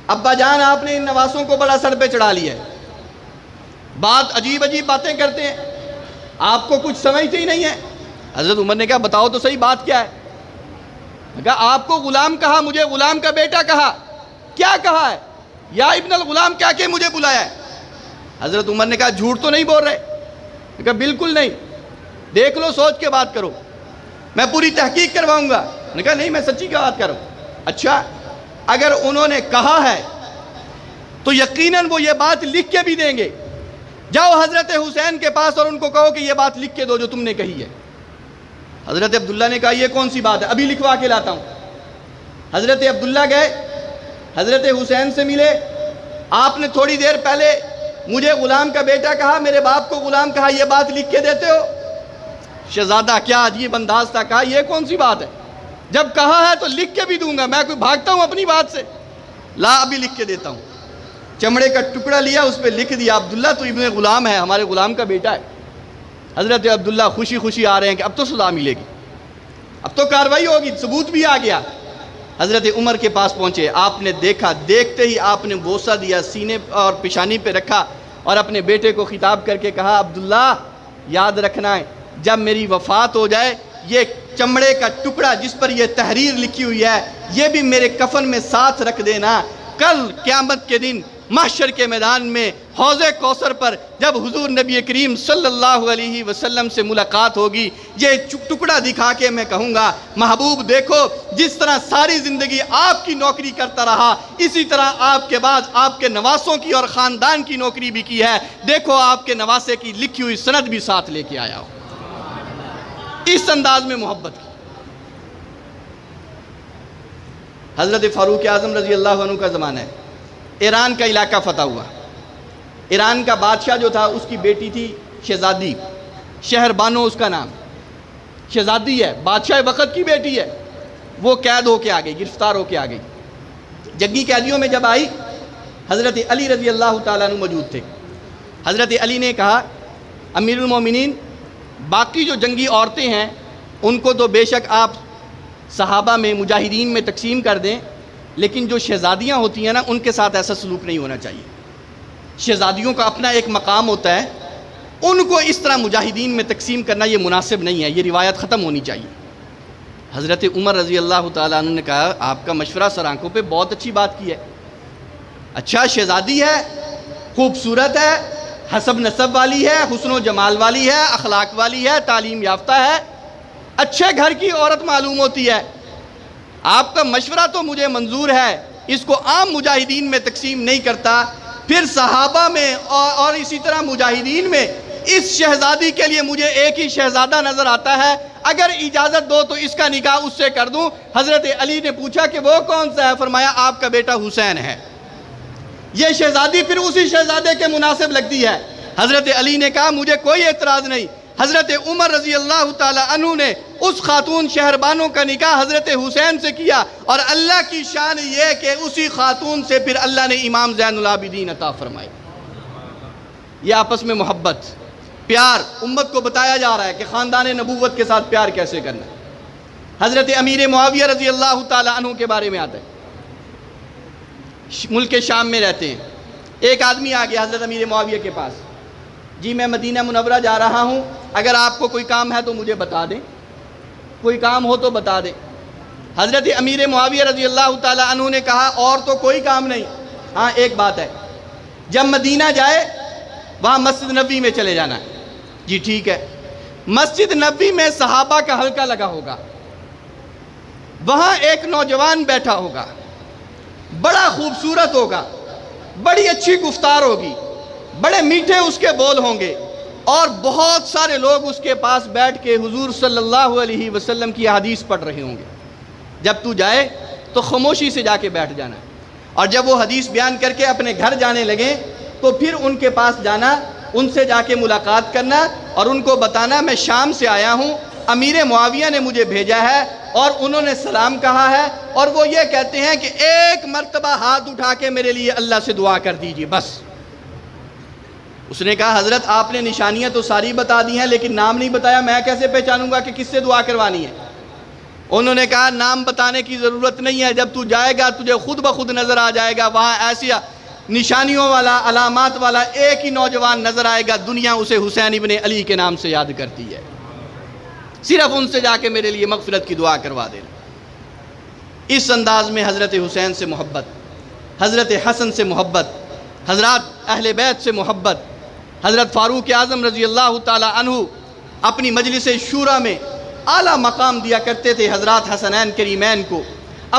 ابا جان آپ نے ان نواسوں کو بڑا سر پہ چڑھا لیا ہے، بات عجیب باتیں کرتے ہیں، آپ کو کچھ سمجھتے ہی نہیں ہے۔ حضرت عمر نے کہا بتاؤ تو صحیح بات کیا ہے؟ کہا آپ کو غلام کہا، مجھے غلام کا بیٹا کہا، کیا کہا ہے؟ یا ابن الغلام کیا کہ مجھے بلایا ہے؟ حضرت عمر نے کہا جھوٹ تو نہیں بول رہے؟ کہا بالکل نہیں، دیکھ لو، سوچ کے بات کرو، میں پوری تحقیق کرواؤں گا۔ نے کہا نہیں، میں سچی کا بات کر رہا ہوں۔ اچھا اگر انہوں نے کہا ہے تو یقیناً وہ یہ بات لکھ کے بھی دیں گے، جاؤ حضرت حسین کے پاس اور ان کو کہو کہ یہ بات لکھ کے دو جو تم نے کہی ہے۔ حضرت عبداللہ نے کہا یہ کون سی بات ہے، ابھی لکھوا کے لاتا ہوں۔ حضرت عبداللہ گئے، حضرت حسین سے ملے، آپ نے تھوڑی دیر پہلے مجھے غلام کا بیٹا کہا، میرے باپ کو غلام کہا، یہ بات لکھ کے دیتے ہو؟ شہزادہ کیا عجیب انداز تھا، کہا یہ کون سی بات ہے، جب کہا ہے تو لکھ کے بھی دوں گا، میں کوئی بھاگتا ہوں اپنی بات سے؟ لا ابھی لکھ کے دیتا ہوں۔ چمڑے کا ٹکڑا لیا، اس پہ لکھ دیا عبداللہ تو ابن غلام ہے، ہمارے غلام کا بیٹا ہے۔ حضرت عبداللہ خوشی خوشی آ رہے ہیں کہ اب تو سزا ملے گی، اب تو کاروائی ہوگی، ثبوت بھی آ گیا۔ حضرت عمر کے پاس پہنچے، آپ نے دیکھا، دیکھتے ہی آپ نے بوسہ دیا، سینے اور پیشانی پہ رکھا اور اپنے بیٹے کو خطاب کر کے کہا عبداللہ یاد رکھنا ہے جب میری وفات ہو جائے یہ چمڑے کا ٹکڑا جس پر یہ تحریر لکھی ہوئی ہے یہ بھی میرے کفن میں ساتھ رکھ دینا، کل قیامت کے دن محشر کے میدان میں حوض کوثر پر جب حضور نبی کریم صلی اللہ علیہ وسلم سے ملاقات ہوگی یہ ٹکڑا دکھا کے میں کہوں گا محبوب دیکھو جس طرح ساری زندگی آپ کی نوکری کرتا رہا اسی طرح آپ کے بعد آپ کے نواسوں کی اور خاندان کی نوکری بھی کی ہے، دیکھو آپ کے نواسے کی لکھی ہوئی سند بھی ساتھ لے کے آیا ہو۔ اس انداز میں محبت کی۔ حضرت فاروق اعظم رضی اللہ عنہ کا زمانہ ہے، ایران کا علاقہ فتح ہوا، ایران کا بادشاہ جو تھا اس کی بیٹی تھی شہزادی، شہر بانو اس کا نام، شہزادی ہے، بادشاہ وقت کی بیٹی ہے، وہ قید ہو کے آ گئی، گرفتار ہو کے آ گئی، جنگی قیدیوں میں جب آئی، حضرت علی رضی اللہ تعالیٰ عنہ موجود تھے۔ حضرت علی نے کہا امیر المومنین، باقی جو جنگی عورتیں ہیں ان کو تو بے شک آپ صحابہ میں مجاہدین میں تقسیم کر دیں، لیکن جو شہزادیاں ہوتی ہیں نا ان کے ساتھ ایسا سلوک نہیں ہونا چاہیے۔ شہزادیوں کا اپنا ایک مقام ہوتا ہے، ان کو اس طرح مجاہدین میں تقسیم کرنا یہ مناسب نہیں ہے، یہ روایت ختم ہونی چاہیے۔ حضرت عمر رضی اللہ تعالیٰ عنہ نے کہا آپ کا مشورہ سر آنکھوں پہ بہت اچھی بات کی ہے، اچھا شہزادی ہے، خوبصورت ہے، حسب نسب والی ہے، حسن و جمال والی ہے، اخلاق والی ہے، تعلیم یافتہ ہے، اچھے گھر کی عورت معلوم ہوتی ہے، آپ کا مشورہ تو مجھے منظور ہے، اس کو عام مجاہدین میں تقسیم نہیں کرتا، پھر صحابہ میں اور اسی طرح مجاہدین میں اس شہزادی کے لیے مجھے ایک ہی شہزادہ نظر آتا ہے، اگر اجازت دو تو اس کا نکاح اس سے کر دوں۔ حضرت علی نے پوچھا کہ وہ کون سا ہے؟ فرمایا آپ کا بیٹا حسین ہے۔ یہ شہزادی پھر اسی شہزادے کے مناسب لگتی ہے۔ حضرت علی نے کہا مجھے کوئی اعتراض نہیں۔ حضرت عمر رضی اللہ تعالی عنہ نے اس خاتون شہربانوں کا نکاح حضرت حسین سے کیا، اور اللہ کی شان یہ کہ اسی خاتون سے پھر اللہ نے امام زین العابدین عطا فرمائے۔ یہ آپس میں محبت، پیار امت کو بتایا جا رہا ہے کہ خاندان نبوت کے ساتھ پیار کیسے کرنا ہے۔ حضرت امیر معاویہ رضی اللہ تعالی عنہ کے بارے میں آتا ہے، ملک شام میں رہتے ہیں۔ ایک آدمی آ گیا حضرت امیر معاویہ کے پاس، جی میں مدینہ منورہ جا رہا ہوں، اگر آپ کو کوئی کام ہے تو مجھے بتا دیں، کوئی کام ہو تو بتا دیں۔ حضرت امیر معاویہ رضی اللہ تعالی عنہ نے کہا اور تو کوئی کام نہیں، ہاں ایک بات ہے، جب مدینہ جائے وہاں مسجد نبوی میں چلے جانا ہے۔ جی ٹھیک ہے۔ مسجد نبوی میں صحابہ کا حلقہ لگا ہوگا، وہاں ایک نوجوان بیٹھا ہوگا، بڑا خوبصورت ہوگا، بڑی اچھی گفتار ہوگی، بڑے میٹھے اس کے بول ہوں گے، اور بہت سارے لوگ اس کے پاس بیٹھ کے حضور صلی اللہ علیہ وسلم کی حدیث پڑھ رہے ہوں گے۔ جب تو جائے تو خاموشی سے جا کے بیٹھ جانا ہے، اور جب وہ حدیث بیان کر کے اپنے گھر جانے لگیں تو پھر ان کے پاس جانا، ان سے جا کے ملاقات کرنا اور ان کو بتانا میں شام سے آیا ہوں، امیر معاویہ نے مجھے بھیجا ہے اور انہوں نے سلام کہا ہے، اور وہ یہ کہتے ہیں کہ ایک مرتبہ ہاتھ اٹھا کے میرے لیے اللہ سے دعا کر دیجیے بس۔ اس نے کہا حضرت آپ نے نشانیاں تو ساری بتا دی ہیں لیکن نام نہیں بتایا، میں کیسے پہچانوں گا کہ کس سے دعا کروانی ہے؟ انہوں نے کہا نام بتانے کی ضرورت نہیں ہے، جب تو جائے گا تجھے خود بخود نظر آ جائے گا، وہاں ایسی نشانیوں والا علامات والا ایک ہی نوجوان نظر آئے گا، دنیا اسے حسین ابن علی کے نام سے یاد کرتی ہے، صرف ان سے جا کے میرے لیے مغفرت کی دعا کروا دینا۔ اس انداز میں حضرت حسین سے محبت، حضرت حسن سے محبت، حضرات اہل بیت سے محبت، حضرت فاروق اعظم رضی اللہ تعالی عنہ اپنی مجلس شورا میں اعلیٰ مقام دیا کرتے تھے، حضرات حسنین کریمین کو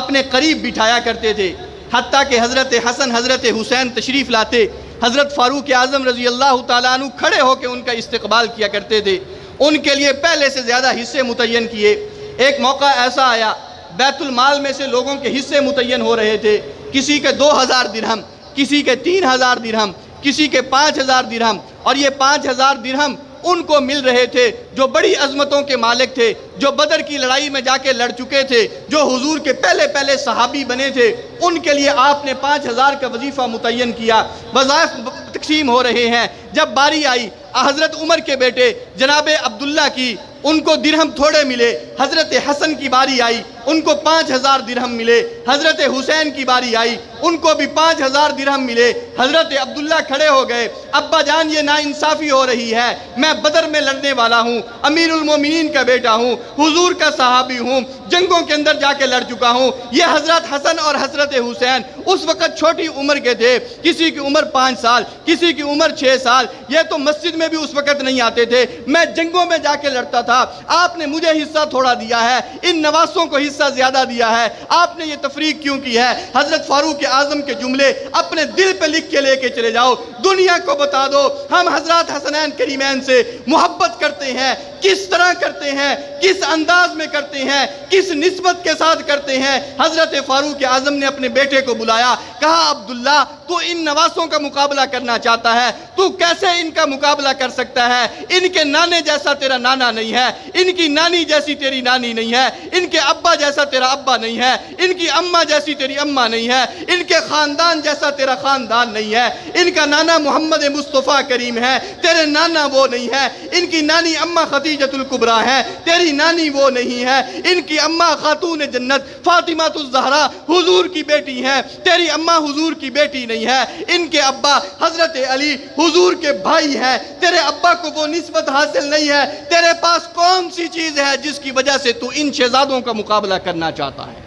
اپنے قریب بٹھایا کرتے تھے، حتیٰ کہ حضرت حسن حضرت حسین تشریف لاتے، حضرت فاروق اعظم رضی اللہ تعالیٰ عنہ کھڑے ہو کے ان کا استقبال کیا کرتے تھے، ان کے لیے پہلے سے زیادہ حصے متعین کیے۔ ایک موقع ایسا آیا بیت المال میں سے لوگوں کے حصے متعین ہو رہے تھے، کسی کے 2000 درہم، کسی کے 3000 درہم، کسی کے 5000 درہم، اور یہ 5000 درہم ان کو مل رہے تھے جو بڑی عظمتوں کے مالک تھے، جو بدر کی لڑائی میں جا کے لڑ چکے تھے، جو حضور کے پہلے صحابی بنے تھے، ان کے لیے آپ نے 5000 کا وظیفہ متعین کیا، وظائف تقسیم ہو رہے ہیں۔ جب باری آئی حضرت عمر کے بیٹے جناب عبداللہ کی، ان کو درہم تھوڑے ملے، حضرت حسن کی باری آئی، ان کو 5000 درہم ملے، حضرت حسین کی باری آئی، ان کو بھی 5000 درہم ملے۔ حضرت عبداللہ کھڑے ہو گئے، ابا جان یہ ناانصافی ہو رہی ہے، میں بدر میں لڑنے والا ہوں، امیر المومنین کا بیٹا ہوں، حضور کا صحابی ہوں، جنگوں کے اندر جا کے لڑ چکا ہوں، یہ حضرت حسن اور حضرت حسین اس وقت چھوٹی عمر کے تھے، کسی کی عمر 5 سال، کسی کی عمر 6 سال، یہ تو مسجد میں بھی اس وقت نہیں آتے تھے، میں جنگوں میں جا کے لڑتا تھا، آپ نے مجھے حصہ تھوڑا دیا ہے، ان نواسوں کو حصہ زیادہ دیا ہے، آپ نے یہ تفریق کیوں کی ہے؟ حضرت فاروق اعظم کے جملے اپنے دل پہ لکھ کے لے کے چلے جاؤ، دنیا کو بتا دو ہم حضرات حسنین کریمین سے محبت کرتے ہیں، کس طرح کرتے ہیں، کس انداز میں کرتے ہیں، کس نسبت کے ساتھ کرتے ہیں۔ حضرت فاروق اعظم نے اپنے بیٹے کو بلایا، کہا عبداللہ تو ان نواسوں کا مقابلہ کرنا چاہتا ہے، تو کیسے ان کا مقابلہ کر سکتا ہے؟ ان کے نانے جیسا تیرا نانا نہیں ہے، ان کی نانی جیسی تیری نانی نہیں ہے، ان کے ابا جیسا تیرا ابا نہیں ہے، ان کی اماں جیسی تیری اماں نہیں ہے، ان کے خاندان جیسا تیرا خاندان نہیں ہے، ان کا نانا محمد مصطفیٰ کریم ہے، تیرے نانا وہ نہیں ہے، ان کی نانی اماں خدیجۃ الکبریٰ ہے، تیری نانی وہ نہیں ہے، ان کی اماں خاتون جنت فاطمہ الزہرا حضور کی بیٹی ہیں، تیری اماں حضور کی بیٹی نہیں ہے، ان کے ابا حضرت علی حضور کے بھائی ہیں، تیرے ابا کو وہ نسبت حاصل نہیں ہے، تیرے پاس کون سی چیز ہے جس کی وجہ سے تو ان شہزادوں کا مقابلہ کرنا چاہتا ہے؟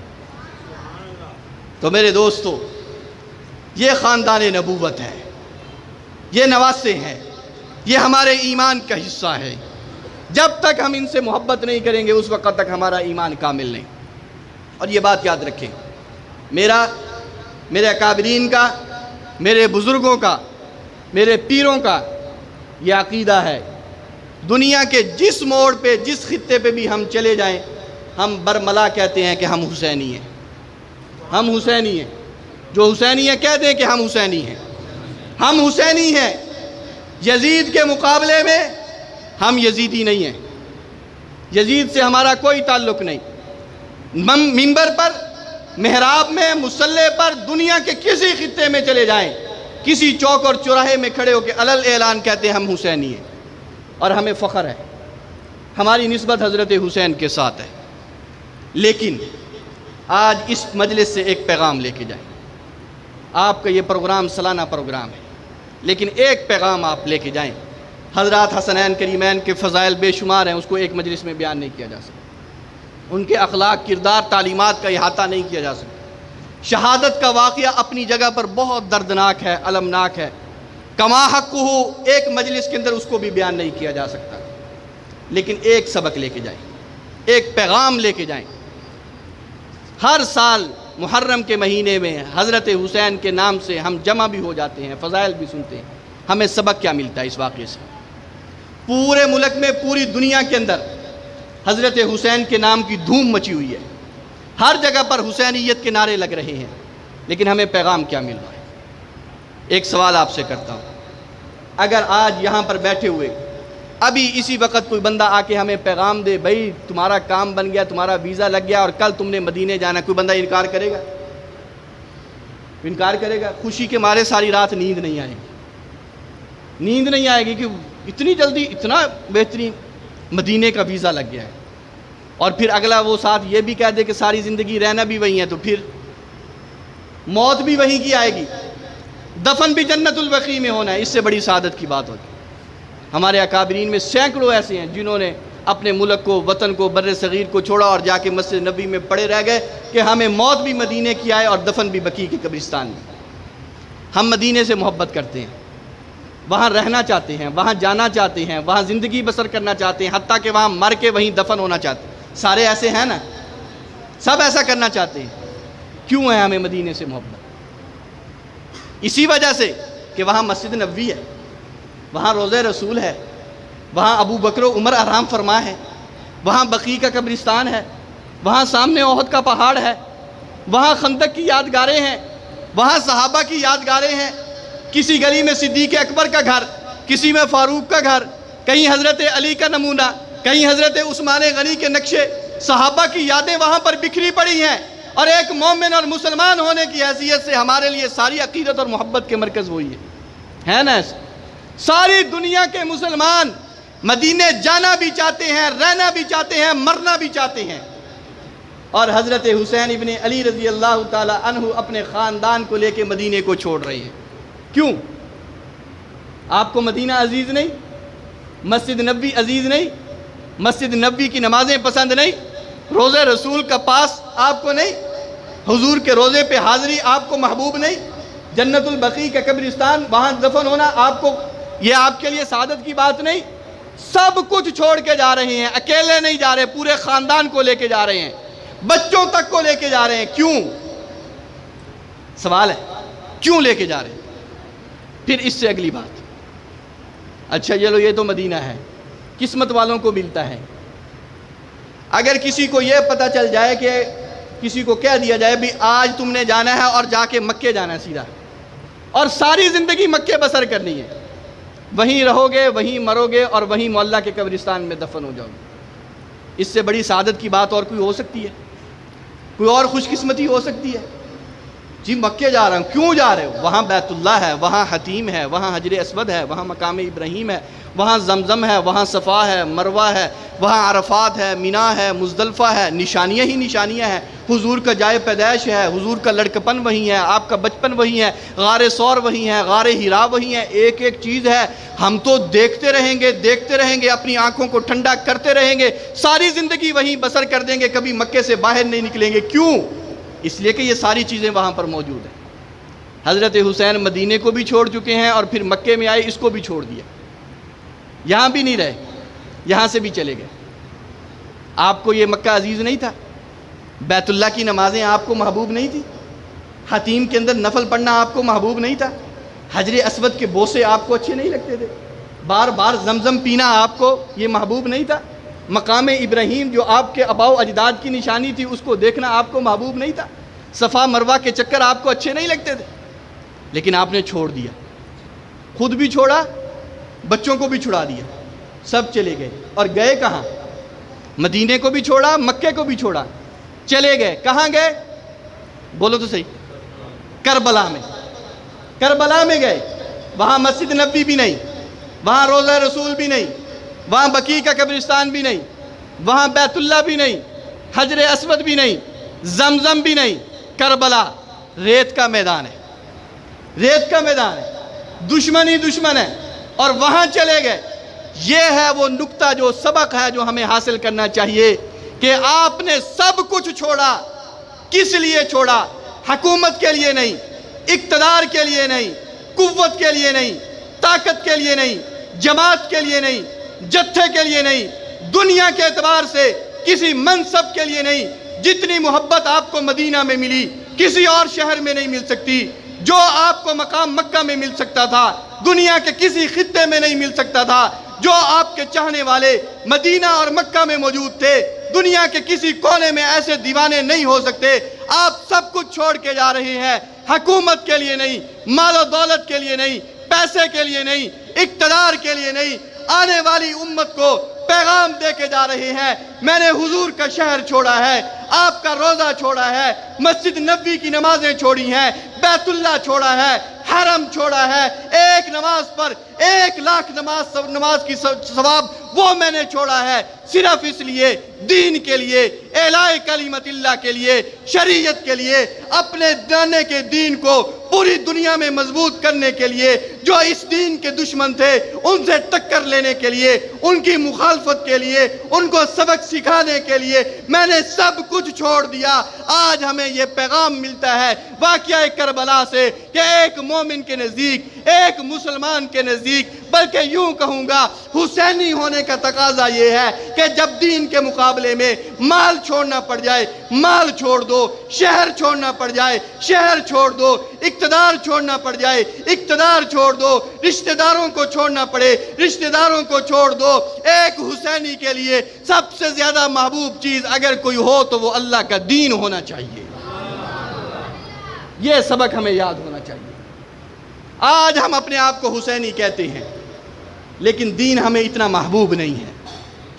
تو میرے دوستو، یہ خاندان نبوت ہے، یہ نواسے ہیں، یہ ہمارے ایمان کا حصہ ہے۔ جب تک ہم ان سے محبت نہیں کریں گے اس وقت تک ہمارا ایمان کامل نہیں۔ اور یہ بات یاد رکھیں، میرے اکابرین کا، میرے بزرگوں کا، میرے پیروں کا یہ عقیدہ ہے، دنیا کے جس موڑ پہ، جس خطے پہ بھی ہم چلے جائیں، ہم برملا کہتے ہیں کہ ہم حسینی ہیں، ہم حسینی ہیں۔ جو حسینی ہے کہہ دیں کہ ہم حسینی ہیں، ہم حسینی ہیں۔ یزید کے مقابلے میں ہم یزیدی نہیں ہیں، یزید سے ہمارا کوئی تعلق نہیں۔ منبر پر، محراب میں، مصلی پر، دنیا کے کسی خطے میں چلے جائیں، کسی چوک اور چوراہے میں کھڑے ہو کے علل اعلان کہتے ہیں ہم حسینی ہیں، اور ہمیں فخر ہے، ہماری نسبت حضرت حسین کے ساتھ ہے۔ لیکن آج اس مجلس سے ایک پیغام لے کے جائیں۔ آپ کا یہ پروگرام سالانہ پروگرام ہے، لیکن ایک پیغام آپ لے کے جائیں۔ حضرات حسنین کریمین کے فضائل بے شمار ہیں، اس کو ایک مجلس میں بیان نہیں کیا جا سکتا۔ ان کے اخلاق، کردار، تعلیمات کا احاطہ نہیں کیا جا سکتا۔ شہادت کا واقعہ اپنی جگہ پر بہت دردناک ہے، المناک ہے، کما حق ہو، ایک مجلس کے اندر اس کو بھی بیان نہیں کیا جا سکتا۔ لیکن ایک سبق لے کے جائیں، ایک پیغام لے کے جائیں۔ ہر سال محرم کے مہینے میں حضرت حسین کے نام سے ہم جمع بھی ہو جاتے ہیں، فضائل بھی سنتے ہیں۔ ہمیں سبق کیا ملتا ہے اس واقعے سے؟ پورے ملک میں، پوری دنیا کے اندر حضرت حسین کے نام کی دھوم مچی ہوئی ہے، ہر جگہ پر حسینیت کے نعرے لگ رہے ہیں، لیکن ہمیں پیغام کیا مل رہا ہے؟ ایک سوال آپ سے کرتا ہوں، اگر آج یہاں پر بیٹھے ہوئے ابھی اسی وقت کوئی بندہ آ کے ہمیں پیغام دے، بھائی تمہارا کام بن گیا، تمہارا ویزا لگ گیا اور کل تم نے مدینے جانا، کوئی بندہ انکار کرے گا؟ انکار کرے گا؟ خوشی کے مارے ساری رات نیند نہیں آئے گی، نیند نہیں آئے گی کہ اتنی جلدی اتنا بہترین مدینے کا ویزا لگ گیا ہے۔ اور پھر اگلا وہ ساتھ یہ بھی کہہ دے کہ ساری زندگی رہنا بھی وہیں ہے، تو پھر موت بھی وہیں کی آئے گی، دفن بھی جنت البقیع میں ہونا ہے۔ اس سے بڑی سعادت کی بات ہوتی ہے۔ ہمارے اکابرین میں سینکڑوں ایسے ہیں جنہوں نے اپنے ملک کو، وطن کو، بر صغیر کو چھوڑا اور جا کے مسجد نبوی میں پڑے رہ گئے کہ ہمیں موت بھی مدینے کی آئے اور دفن بھی بقیع کے قبرستان میں۔ ہم مدینے سے محبت کرتے ہیں، وہاں رہنا چاہتے ہیں، وہاں جانا چاہتے ہیں، وہاں زندگی بسر کرنا چاہتے ہیں، حتیٰ کہ وہاں مر کے وہیں دفن ہونا چاہتے ہیں۔ سارے ایسے ہیں نا، سب ایسا کرنا چاہتے ہیں۔ کیوں ہے ہمیں مدینے سے محبت؟ اسی وجہ سے کہ وہاں مسجد نبوی ہے، وہاں روضہ رسول ہے، وہاں ابو بکر و عمر آرام فرما ہے، وہاں بقیع کا قبرستان ہے، وہاں سامنے احد کا پہاڑ ہے، وہاں خندق کی یادگاریں ہیں، وہاں صحابہ کی یادگاریں ہیں۔ کسی گلی میں صدیق اکبر کا گھر، کسی میں فاروق کا گھر، کہیں حضرت علی کا نمونہ، کہیں حضرت عثمان غنی کے نقشے، صحابہ کی یادیں وہاں پر بکھری پڑی ہیں۔ اور ایک مومن اور مسلمان ہونے کی حیثیت سے ہمارے لیے ساری عقیدت اور محبت کے مرکز وہی ہے نا؟ ساری دنیا کے مسلمان مدینے جانا بھی چاہتے ہیں، رہنا بھی چاہتے ہیں، مرنا بھی چاہتے ہیں۔ اور حضرت حسین ابن علی رضی اللہ تعالی عنہ اپنے خاندان کو لے کے مدینے کو چھوڑ رہے ہیں۔ کیوں؟ آپ کو مدینہ عزیز نہیں؟ مسجد نبوی عزیز نہیں؟ مسجد نبوی کی نمازیں پسند نہیں؟ روضہ رسول کا پاس آپ کو نہیں؟ حضور کے روضے پہ حاضری آپ کو محبوب نہیں؟ جنت البقیع کا قبرستان، وہاں دفن ہونا آپ کو، یہ آپ کے لیے سعادت کی بات نہیں؟ سب کچھ چھوڑ کے جا رہے ہیں، اکیلے نہیں جا رہے، پورے خاندان کو لے کے جا رہے ہیں، بچوں تک کو لے کے جا رہے ہیں۔ کیوں؟ سوال ہے، کیوں لے کے جا رہے ہیں؟ پھر اس سے اگلی بات، اچھا چلو یہ تو مدینہ ہے، قسمت والوں کو ملتا ہے۔ اگر کسی کو یہ پتہ چل جائے کہ کسی کو کہہ دیا جائے بھی آج تم نے جانا ہے اور جا کے مکے جانا ہے سیدھا، اور ساری زندگی مکے بسر کرنی ہے، وہیں رہو گے، وہیں مرو گے اور وہیں معلیٰ کے قبرستان میں دفن ہو جاؤ گے، اس سے بڑی سعادت کی بات اور کوئی ہو سکتی ہے؟ کوئی اور خوش قسمتی ہو سکتی ہے؟ جی مکے جا رہا ہوں، کیوں جا رہے ہو؟ وہاں بیت اللہ ہے، وہاں حتیم ہے، وہاں حجر اسود ہے، وہاں مقام ابراہیم ہے، وہاں زمزم ہے، وہاں صفا ہے، مروہ ہے، وہاں عرفات ہے، مینا ہے، مزدلفہ ہے، نشانیاں ہی نشانیاں ہیں، حضور کا جائے پیدائش ہے، حضور کا لڑکپن وہی ہے، آپ کا بچپن وہی ہے، غار ثور وہی ہے، غار ہرا وہی ہے، ایک ایک چیز ہے۔ ہم تو دیکھتے رہیں گے، اپنی آنکھوں کو ٹھنڈا کرتے رہیں گے، ساری زندگی وہیں بسر کر دیں گے، کبھی مکے سے باہر نہیں نکلیں گے۔ کیوں؟ اس لیے کہ یہ ساری چیزیں وہاں پر موجود ہیں۔ حضرت حسین مدینے کو بھی چھوڑ چکے ہیں اور پھر مکے میں آئے، اس کو بھی چھوڑ دیا، یہاں بھی نہیں رہے، یہاں سے بھی چلے گئے۔ آپ کو یہ مکہ عزیز نہیں تھا؟ بیت اللہ کی نمازیں آپ کو محبوب نہیں تھی؟ حتیم کے اندر نفل پڑھنا آپ کو محبوب نہیں تھا؟ حجر اسود کے بوسے آپ کو اچھے نہیں لگتے تھے؟ بار بار زمزم پینا آپ کو یہ محبوب نہیں تھا؟ مقام ابراہیم جو آپ کے آباء و اجداد کی نشانی تھی، اس کو دیکھنا آپ کو محبوب نہیں تھا؟ صفا مروہ کے چکر آپ کو اچھے نہیں لگتے تھے؟ لیکن آپ نے چھوڑ دیا، خود بھی چھوڑا، بچوں کو بھی چھڑا دیا، سب چلے گئے۔ اور گئے کہاں؟ مدینے کو بھی چھوڑا، مکے کو بھی چھوڑا، چلے گئے کہاں گئے؟ بولو تو صحیح۔ کربلا میں، کربلا میں گئے۔ وہاں مسجد نبوی بھی نہیں، وہاں روضہ رسول بھی نہیں، وہاں بقیع کا قبرستان بھی نہیں، وہاں بیت اللہ بھی نہیں، حجر اسود بھی نہیں، زمزم بھی نہیں۔ کربلا ریت کا میدان ہے، ریت کا میدان ہے، دشمن ہی دشمن ہے، اور وہاں چلے گئے۔ یہ ہے وہ نقطہ، جو سبق ہے جو ہمیں حاصل کرنا چاہیے کہ آپ نے سب کچھ چھوڑا۔ کس لیے چھوڑا؟ حکومت کے لیے نہیں، اقتدار کے لیے نہیں، قوت کے لیے نہیں، طاقت کے لیے نہیں، جماعت کے لیے نہیں، جتھے کے لیے نہیں، دنیا کے اعتبار سے کسی منصب کے لیے نہیں۔ جتنی محبت آپ کو مدینہ میں ملی کسی اور شہر میں نہیں مل سکتی، جو آپ کو مقام مکہ میں مل سکتا تھا دنیا کے کسی خطے میں نہیں مل سکتا تھا، جو آپ کے چاہنے والے مدینہ اور مکہ میں موجود تھے دنیا کے کسی کونے میں ایسے دیوانے نہیں ہو سکتے۔ آپ سب کچھ چھوڑ کے جا رہے ہیں، حکومت کے لیے نہیں، مال و دولت کے لیے نہیں، پیسے کے لیے نہیں، اقتدار کے لیے نہیں، آنے والی امت کو پیغام دے کے جا رہے ہیں۔ میں نے حضور کا شہر چھوڑا ہے، آپ کا روزہ چھوڑا ہے، مسجد نبوی کی نمازیں چھوڑی ہیں، بیت اللہ چھوڑا ہے، حرم چھوڑا ہے، ایک نماز پر 1,00,000 نماز کی ثواب وہ میں نے چھوڑا ہے، صرف اس لیے، دین کے لیے، اعلاء کلمت اللہ کے لیے، شریعت کے لیے، اپنے جانے کے دین کو پوری دنیا میں مضبوط کرنے کے لیے۔ جو اس دین کے دشمن تھے ان سے ٹکر لینے کے لیے، ان کی مخالفت کے لیے، ان کو سبق سکھانے کے لیے میں نے سب کچھ چھوڑ دیا۔ آج ہمیں یہ پیغام ملتا ہے واقعہ کربلا سے کہ ایک مومن کے نزدیک، ایک مسلمان کے نزدیک، بلکہ یوں کہوں گا حسینی ہونے کا تقاضا یہ ہے کہ جب دین کے مقابلے میں مال چھوڑنا پڑ جائے مال چھوڑ دو، شہر چھوڑنا پڑ جائے شہر چھوڑ دو، اقتدار چھوڑنا پڑ جائے اقتدار چھوڑ دو، رشتہ داروں کو چھوڑنا پڑے رشتہ داروں کو چھوڑ دو۔ ایک حسینی کے لیے سب سے زیادہ محبوب چیز اگر کوئی ہو تو وہ اللہ کا دین ہونا چاہیے۔ یہ سبق ہمیں یاد ہونا چاہیے۔ آج ہم اپنے آپ کو حسینی کہتے ہیں لیکن دین ہمیں اتنا محبوب نہیں ہے،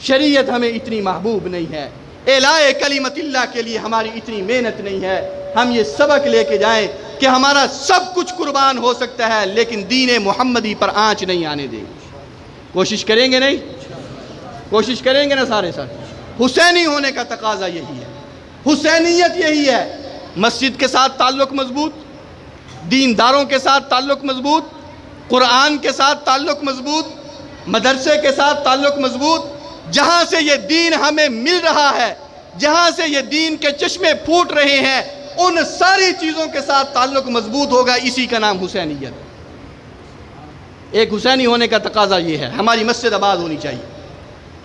شریعت ہمیں اتنی محبوب نہیں ہے، اعلاء کلمت اللہ کے لیے ہماری اتنی محنت نہیں ہے۔ ہم یہ سبق لے کے جائیں کہ ہمارا سب کچھ قربان ہو سکتا ہے لیکن دین محمدی پر آنچ نہیں آنے دیں گے۔ کوشش کریں گے نہیں؟ کوشش کریں گے نا سارے ساتھ؟ حسینی ہونے کا تقاضا یہی ہے، حسینیت یہی ہے۔ مسجد کے ساتھ تعلق مضبوط، دینداروں کے ساتھ تعلق مضبوط، قرآن کے ساتھ تعلق مضبوط، مدرسے کے ساتھ تعلق مضبوط، جہاں سے یہ دین ہمیں مل رہا ہے، جہاں سے یہ دین کے چشمے پھوٹ رہے ہیں، ان ساری چیزوں کے ساتھ تعلق مضبوط ہوگا۔ اسی کا نام حسینیت۔ ایک حسینی ہونے کا تقاضا یہ ہے، ہماری مسجد آباد ہونی چاہیے،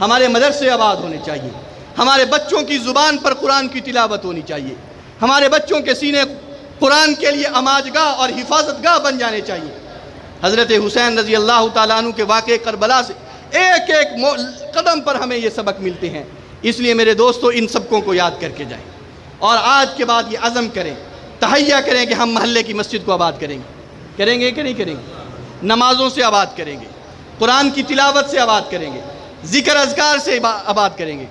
ہمارے مدرسے آباد ہونے چاہیے، ہمارے بچوں کی زبان پر قرآن کی تلاوت ہونی چاہیے، ہمارے بچوں کے سینے قرآن کے لیے اماج گاہ اور حفاظت گاہ بن جانے چاہیے۔ حضرت حسین رضی اللہ تعالیٰ عنہ کے واقعے کربلا سے ایک ایک قدم پر ہمیں یہ سبق ملتے ہیں۔ اس لیے میرے دوستو ان سبقوں کو یاد کر کے جائیں، اور آج کے بعد یہ عزم کریں، تہیہ کریں کہ ہم محلے کی مسجد کو آباد کریں گے کہ نہیں کریں گے؟ نمازوں سے آباد کریں گے، قرآن کی تلاوت سے آباد کریں گے، ذکر اذکار سے آباد کریں گے۔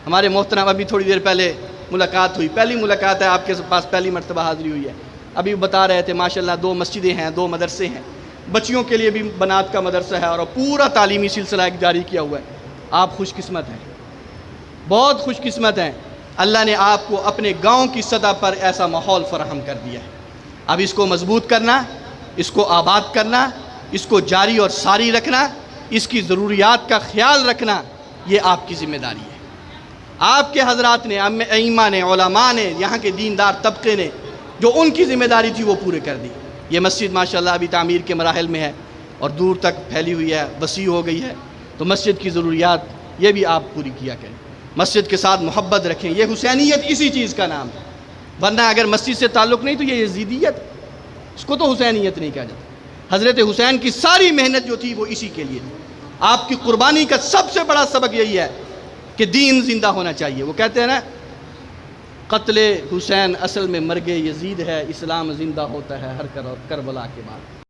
ہمارے محترم ابھی تھوڑی دیر پہلے ملاقات ہوئی، پہلی ملاقات ہے آپ کے پاس، پہلی مرتبہ حاضری ہوئی ہے۔ ابھی بتا رہے تھے ماشاءاللہ 2 مسجدیں ہیں، 2 مدرسے ہیں، بچیوں کے لیے بھی بنات کا مدرسہ ہے، اور پورا تعلیمی سلسلہ ایک جاری کیا ہوا ہے۔ آپ خوش قسمت ہیں، بہت خوش قسمت ہیں، اللہ نے آپ کو اپنے گاؤں کی سطح پر ایسا ماحول فراہم کر دیا ہے۔ اب اس کو مضبوط کرنا، اس کو آباد کرنا، اس کو جاری اور ساری رکھنا، اس کی ضروریات کا خیال رکھنا، یہ آپ کی ذمہ داری ہے۔ آپ کے حضرات نے، ائمہ نے، علماء نے، یہاں کے دیندار طبقے نے جو ان کی ذمہ داری تھی وہ پورے کر دی۔ یہ مسجد ماشاءاللہ ابھی تعمیر کے مراحل میں ہے اور دور تک پھیلی ہوئی ہے، وسیع ہو گئی ہے، تو مسجد کی ضروریات یہ بھی آپ پوری کیا کریں، مسجد کے ساتھ محبت رکھیں۔ یہ حسینیت اسی چیز کا نام ہے، ورنہ اگر مسجد سے تعلق نہیں تو یہ یزیدیت، اس کو تو حسینیت نہیں کہا جاتا۔ حضرت حسین کی ساری محنت جو تھی وہ اسی کے لیے تھی۔ آپ کی قربانی کا سب سے بڑا سبق یہی ہے کہ دین زندہ ہونا چاہیے۔ وہ کہتے ہیں نا، قتل حسین اصل میں مرگ یزید ہے، اسلام زندہ ہوتا ہے ہر کربلا کے بعد۔